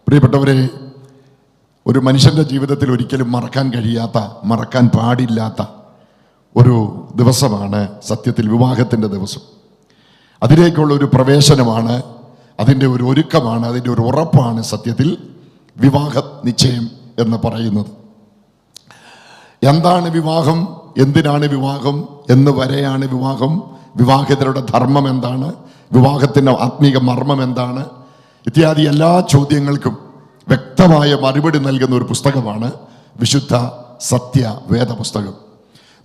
പ്രിയപ്പെട്ടവരെ, ഒരു മനുഷ്യൻ്റെ ജീവിതത്തിൽ ഒരിക്കലും മറക്കാൻ കഴിയാത്ത, മറക്കാൻ പാടില്ലാത്ത ഒരു ദിവസമാണ് സത്യത്തിൽ വിവാഹത്തിൻ്റെ ദിവസം. അതിലേക്കുള്ള ഒരു പ്രവേശനമാണ്, അതിൻ്റെ ഒരു ഒരുക്കമാണ്, അതിൻ്റെ ഒരു ഉറപ്പാണ് സത്യത്തിൽ വിവാഹ നിശ്ചയം എന്ന് പറയുന്നത്. എന്താണ് വിവാഹം, എന്തിനാണ് വിവാഹം, എന്ന് വരെയാണ് വിവാഹം, വിവാഹിതരുടെ ധർമ്മം എന്താണ്, വിവാഹത്തിൻ്റെ ആത്മീക മർമ്മം എന്താണ്, ഇത്യാദി എല്ലാ ചോദ്യങ്ങൾക്കും വ്യക്തമായ മറുപടി നൽകുന്ന ഒരു പുസ്തകമാണ് വിശുദ്ധ സത്യ വേദപുസ്തകം.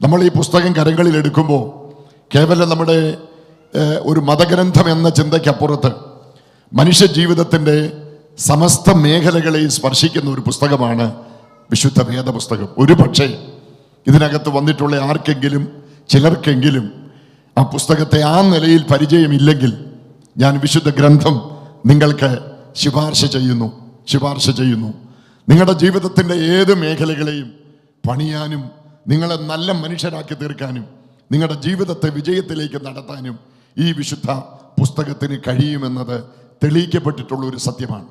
നമ്മൾ ഈ പുസ്തകം കരങ്ങളിൽ എടുക്കുമ്പോൾ കേവലം നമ്മുടെ ഒരു മതഗ്രന്ഥം എന്ന ചിന്തയ്ക്കപ്പുറത്ത് മനുഷ്യ ജീവിതത്തിൻ്റെ സമസ്ത മേഖലകളെയും സ്പർശിക്കുന്ന ഒരു പുസ്തകമാണ് വിശുദ്ധ വേദപുസ്തകം. ഒരു പക്ഷേ ഇതിനകത്ത് വന്നിട്ടുള്ള ആർക്കെങ്കിലും, ചിലർക്കെങ്കിലും ആ പുസ്തകത്തെ ആ നിലയിൽ പരിചയമില്ലെങ്കിൽ ഞാൻ വിശുദ്ധ ഗ്രന്ഥം നിങ്ങൾക്ക് ശുപാർശ ചെയ്യുന്നു. നിങ്ങളുടെ ജീവിതത്തിൻ്റെ ഏത് മേഖലകളെയും പണിയാനും, നിങ്ങളെ നല്ല മനുഷ്യരാക്കി തീർക്കാനും, നിങ്ങളുടെ ജീവിതത്തെ വിജയത്തിലേക്ക് നടത്താനും ഈ വിശുദ്ധ പുസ്തകത്തിന് കഴിയുമെന്നത് തെളിയിക്കപ്പെട്ടിട്ടുള്ള ഒരു സത്യമാണ്.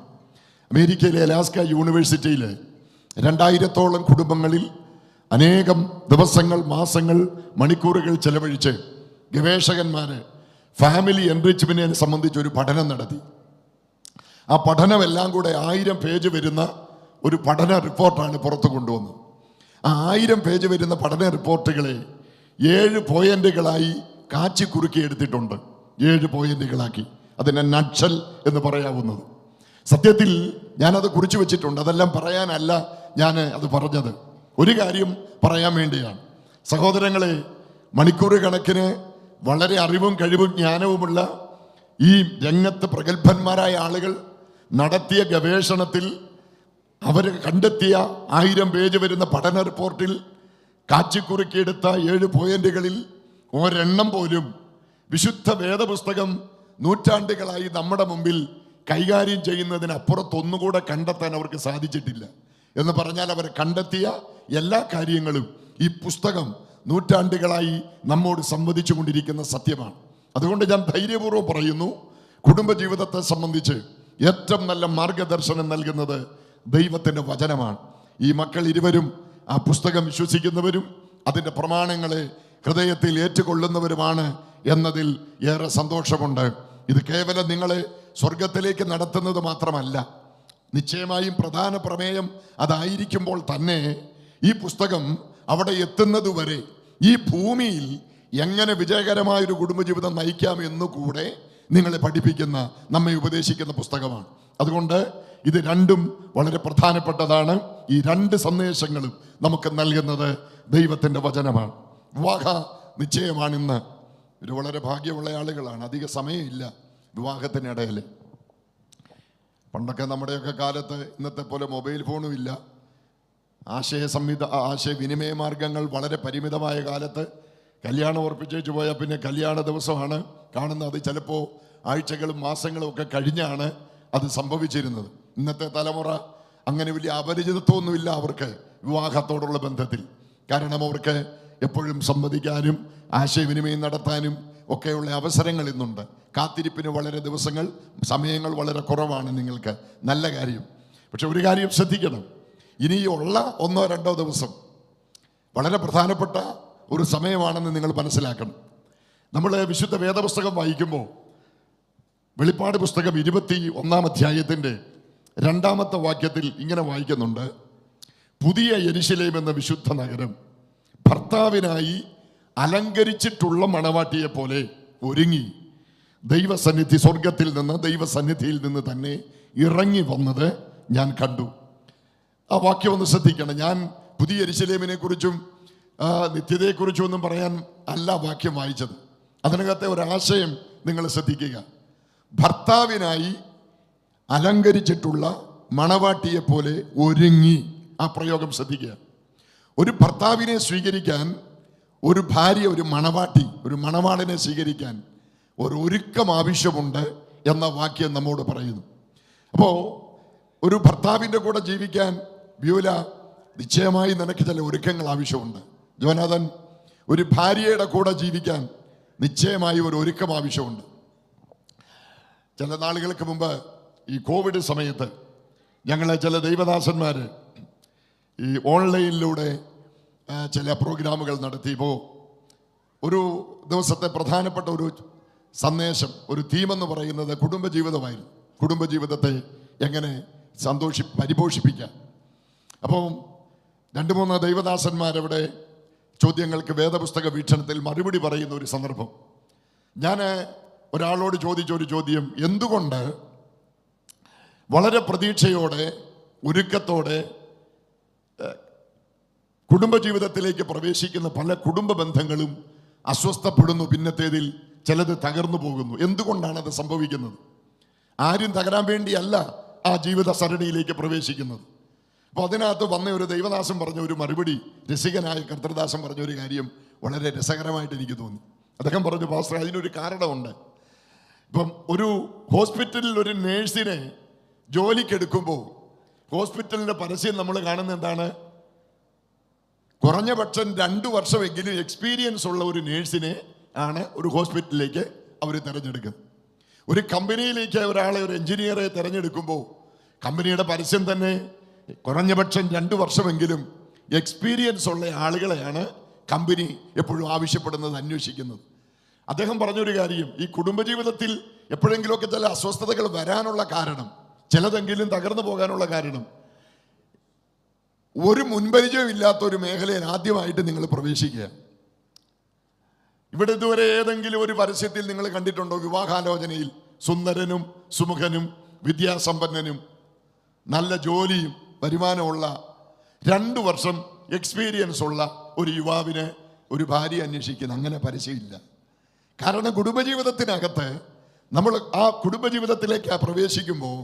അമേരിക്കയിലെ അലാസ്ക യൂണിവേഴ്സിറ്റിയിലെ 2000-ഓളം കുടുംബങ്ങളിൽ അനേകം ദിവസങ്ങൾ, മാസങ്ങൾ, മണിക്കൂറുകൾ ചെലവഴിച്ച് ഗവേഷകന്മാർ ഫാമിലി എൻറിച്ച്മെന്റിനെ സംബന്ധിച്ച് ഒരു പഠനം നടത്തി. ആ പഠനമെല്ലാം കൂടെ 1000 പേജ് വരുന്ന ഒരു പഠന റിപ്പോർട്ടാണ് പുറത്തു കൊണ്ടുവന്നത്. ആ 1000 പേജ് വരുന്ന പഠന റിപ്പോർട്ടുകളെ 7 പോയിന്റുകളായി കാച്ചി കുറുക്കി എടുത്തിട്ടുണ്ട്. 7 പോയിന്റുകളാക്കി, അതിനെ നട്ട്ഷെൽ എന്ന് പറയാവുന്നത്. സത്യത്തിൽ ഞാനത് കുറിച്ചു വെച്ചിട്ടുണ്ട്. അതെല്ലാം പറയാനല്ല ഞാൻ അത് പറഞ്ഞത്, ഒരു കാര്യം പറയാൻ വേണ്ടിയാണ്. സഹോദരങ്ങളെ, മണിക്കൂർ കണക്കിന് വളരെ അറിവും കഴിവും ജ്ഞാനവുമുള്ള ഈ രംഗത്ത് പ്രഗത്ഭന്മാരായ ആളുകൾ നടത്തിയ ഗവേഷണത്തിൽ അവർ കണ്ടെത്തിയ 1000 പേജ് വരുന്ന പഠന റിപ്പോർട്ടിൽ കാച്ചിക്കുറുക്കിയെടുത്ത 7 പോയിന്റുകളിൽ ഒരെണ്ണം പോലും വിശുദ്ധ വേദപുസ്തകം നൂറ്റാണ്ടുകളായി നമ്മുടെ മുമ്പിൽ കൈകാര്യം ചെയ്യുന്നതിനപ്പുറത്തൊന്നുകൂടെ കണ്ടെത്താൻ അവർക്ക് സാധിച്ചിട്ടില്ല. എന്ന് പറഞ്ഞാൽ അവർ കണ്ടെത്തിയ എല്ലാ കാര്യങ്ങളും ഈ പുസ്തകം നൂറ്റാണ്ടുകളായി നമ്മോട് സംവദിച്ചു കൊണ്ടിരിക്കുന്ന സത്യമാണ്. അതുകൊണ്ട് ഞാൻ ധൈര്യപൂർവ്വം പറയുന്നു, കുടുംബജീവിതത്തെ സംബന്ധിച്ച് ഏറ്റവും നല്ല മാർഗദർശനം നൽകുന്നത് ദൈവത്തിൻ്റെ വചനമാണ്. ഈ മക്കൾ ഇരുവരും ആ പുസ്തകം വിശ്വസിക്കുന്നവരും അതിൻ്റെ പ്രമാണങ്ങളെ ഹൃദയത്തിൽ ഏറ്റുകൊള്ളുന്നവരുമാണ് എന്നതിൽ ഏറെ സന്തോഷമുണ്ട്. ഇത് കേവലം നിങ്ങളെ സ്വർഗത്തിലേക്ക് നടത്തുന്നത് മാത്രമല്ല, നിശ്ചയമായും പ്രധാന പ്രമേയം അതായിരിക്കുമ്പോൾ തന്നെ ഈ പുസ്തകം അവിടെ എത്തുന്നതുവരെ ഈ ഭൂമിയിൽ എങ്ങനെ വിജയകരമായൊരു കുടുംബജീവിതം നയിക്കാം എന്നുകൂടെ നിങ്ങളെ പഠിപ്പിക്കുന്ന, നമ്മെ ഉപദേശിക്കുന്ന പുസ്തകമാണ്. അതുകൊണ്ട് ഇത് രണ്ടും വളരെ പ്രധാനപ്പെട്ടതാണ്. ഈ 2 സന്ദേശങ്ങളും നമുക്ക് നൽകുന്നത് ദൈവത്തിൻ്റെ വചനമാണ്. വിവാഹ നിശ്ചയമാണ് ഇന്ന്. ഒരു വളരെ ഭാഗ്യമുള്ള ആളുകളാണ്, അധിക സമയമില്ല വിവാഹത്തിനിടയിൽ. പണ്ടൊക്കെ നമ്മുടെയൊക്കെ കാലത്ത് ഇന്നത്തെ പോലെ മൊബൈൽ ഫോണും ഇല്ല, ആശയവിനിമയ മാർഗങ്ങൾ വളരെ പരിമിതമായ കാലത്ത് കല്യാണം ഉറപ്പിച്ചേച്ച് പോയാൽ പിന്നെ കല്യാണ ദിവസമാണ് കാണുന്നത്. അത് ചിലപ്പോൾ ആഴ്ചകളും മാസങ്ങളും ഒക്കെ കഴിഞ്ഞാണ് അത് സംഭവിച്ചിരുന്നത്. ഇന്നത്തെ തലമുറ അങ്ങനെ വലിയ അപരിചിതത്വമൊന്നുമില്ല അവർക്ക് വിവാഹത്തോടുള്ള ബന്ധത്തിൽ. കാരണം അവർക്ക് എപ്പോഴും സംവദിക്കാനും ആശയവിനിമയം നടത്താനും ഒക്കെയുള്ള അവസരങ്ങൾ ഇന്നുണ്ട്. കാത്തിരിപ്പിന് വളരെ സമയങ്ങൾ വളരെ കുറവാണ് നിങ്ങൾക്ക്, നല്ല കാര്യം. പക്ഷെ ഒരു കാര്യം ശ്രദ്ധിക്കണം, ഇനിയുള്ള 1-2 ദിവസം വളരെ പ്രധാനപ്പെട്ട ഒരു സമയമാണെന്ന് നിങ്ങൾ മനസ്സിലാക്കണം. നമ്മൾ വിശുദ്ധ വേദപുസ്തകം വായിക്കുമ്പോൾ വെളിപ്പാട് പുസ്തകം 21-ാം അധ്യായത്തിൻ്റെ 2-ാമത്തെ വാക്യത്തിൽ ഇങ്ങനെ വായിക്കുന്നുണ്ട്: പുതിയ യെരുശലേം എന്ന വിശുദ്ധ നഗരം ഭർത്താവിനായി അലങ്കരിച്ചിട്ടുള്ള മണവാട്ടിയെ പോലെ ഒരുങ്ങി ദൈവസന്നിധി, സ്വർഗത്തിൽ നിന്ന്, ദൈവസന്നിധിയിൽ നിന്ന് തന്നെ ഇറങ്ങി വന്നത് ഞാൻ കണ്ടു. ആ വാക്യം ഒന്ന് ശ്രദ്ധിക്കണം. ഞാൻ പുതിയ യെരുശലേമിനെ കുറിച്ചും നിത്യതയെക്കുറിച്ചും ഒന്നും പറയാൻ അല്ല വാക്യം വായിച്ചത്. അതിനകത്തെ ഒരാശയം നിങ്ങൾ ശ്രദ്ധിക്കുക. ഭർത്താവിനായി അലങ്കരിച്ചിട്ടുള്ള മണവാട്ടിയെ പോലെ ഒരുങ്ങി, ആ പ്രയോഗം ശ്രദ്ധിക്കുക. ഒരു ഭർത്താവിനെ സ്വീകരിക്കാൻ ഒരു ഭാര്യ, ഒരു മണവാട്ടി, ഒരു മണവാളനെ സ്വീകരിക്കാൻ ഒരു ഒരുക്കം ആവശ്യമുണ്ട് എന്ന വാക്യം നമ്മോട് പറയുന്നു. അപ്പോൾ ഒരു ഭർത്താവിൻ്റെ കൂടെ ജീവിക്കാൻ വ്യൂല, നിശ്ചയമായി നിനക്ക് ചില ഒരുക്കങ്ങൾ ആവശ്യമുണ്ട്. ജോനാഥൻ, ഒരു ഭാര്യയുടെ കൂടെ ജീവിക്കാൻ നിശ്ചയമായി ഒരു ഒരുക്കം ആവശ്യമുണ്ട്. ചില നാളുകൾക്ക് മുമ്പ് ഈ കോവിഡ് സമയത്ത് ഞങ്ങളെ ചില ദൈവദാസന്മാർ ഈ ഓൺലൈനിലൂടെ ചില പ്രോഗ്രാമുകൾ നടത്തിയപ്പോൾ ഒരു ദിവസത്തെ പ്രധാനപ്പെട്ട ഒരു സന്ദേശം, ഒരു തീമെന്ന് പറയുന്നത് കുടുംബജീവിതമായിരുന്നു. കുടുംബജീവിതത്തെ എങ്ങനെ പരിപോഷിപ്പിക്കാം. അപ്പം 2-3 ദൈവദാസന്മാരവിടെ ചോദ്യങ്ങൾക്ക് വേദപുസ്തക വീക്ഷണത്തിൽ മറുപടി പറയുന്ന ഒരു സന്ദർഭം. ഞാൻ ഒരാളോട് ചോദിച്ചൊരു ചോദ്യം, എന്തുകൊണ്ട് വളരെ പ്രതീക്ഷയോടെ ഒരുക്കത്തോടെ കുടുംബജീവിതത്തിലേക്ക് പ്രവേശിക്കുന്ന പല കുടുംബ ബന്ധങ്ങളും അസ്വസ്ഥപ്പെടുന്നു, പിന്നത്തേതിൽ ചിലത് തകർന്നു പോകുന്നു? എന്തുകൊണ്ടാണ് അത് സംഭവിക്കുന്നത്? ആരും തകരാൻ വേണ്ടിയല്ല ആ ജീവിത സരണിയിലേക്ക് പ്രവേശിക്കുന്നത്. അപ്പോൾ അതിനകത്ത് വന്ന ഒരു ദൈവദാസൻ പറഞ്ഞ ഒരു മറുപടി, രസികനായ കർത്തൃദാസൻ പറഞ്ഞ ഒരു കാര്യം വളരെ രസകരമായിട്ട് എനിക്ക് തോന്നി. അദ്ദേഹം പറഞ്ഞു, പാസ്റ്റർ, അതിനൊരു കാരണമുണ്ട്. ഇപ്പം ഒരു ഹോസ്പിറ്റലിൽ ഒരു നേഴ്സിനെ ജോലിക്കെടുക്കുമ്പോൾ ഹോസ്പിറ്റലിൻ്റെ പരസ്യം നമ്മൾ കാണുന്ന എന്താണ്? കുറഞ്ഞ പക്ഷം 2 വർഷമെങ്കിലും എക്സ്പീരിയൻസ് ഉള്ള ഒരു നേഴ്സിനെ ആണ് ഒരു ഹോസ്പിറ്റലിലേക്ക് അവർ തിരഞ്ഞെടുക്കുന്നത്. ഒരു കമ്പനിയിലേക്ക് ഒരാളെ, ഒരു എഞ്ചിനീയറെ തിരഞ്ഞെടുക്കുമ്പോൾ കമ്പനിയുടെ പരസ്യം തന്നെ കുറഞ്ഞ പക്ഷം 2 വർഷമെങ്കിലും എക്സ്പീരിയൻസ് ഉള്ള ആളുകളെയാണ് കമ്പനി എപ്പോഴും ആവശ്യപ്പെടുന്നത്, അന്വേഷിക്കുന്നത്. അദ്ദേഹം പറഞ്ഞൊരു കാര്യം, ഈ കുടുംബജീവിതത്തിൽ എപ്പോഴെങ്കിലുമൊക്കെ ചില അസ്വസ്ഥതകൾ വരാനുള്ള കാരണം, ചിലതെങ്കിലും തകർന്നു പോകാനുള്ള കാരണം, ഒരു മുൻപരിചയം ഇല്ലാത്ത ഒരു മേഖലയിൽ ആദ്യമായിട്ട് നിങ്ങൾ പ്രവേശിക്കുക. ഇവിടെ ഇതുവരെ ഏതെങ്കിലും ഒരു പരസ്യത്തിൽ നിങ്ങൾ കണ്ടിട്ടുണ്ടോ? വിവാഹാലോചനയിൽ സുന്ദരനും സുമുഖനും വിദ്യാസമ്പന്നനും നല്ല ജോലിയും വരുമാനമുള്ള 2 വർഷം എക്സ്പീരിയൻസ് ഉള്ള ഒരു യുവാവിനെ ഒരു ഭാര്യ അന്വേഷിക്കുന്നത്? അങ്ങനെ പരസ്യമില്ല. കാരണം കുടുംബജീവിതത്തിനകത്ത് നമ്മൾ ആ കുടുംബജീവിതത്തിലേക്ക് പ്രവേശിക്കുമ്പോൾ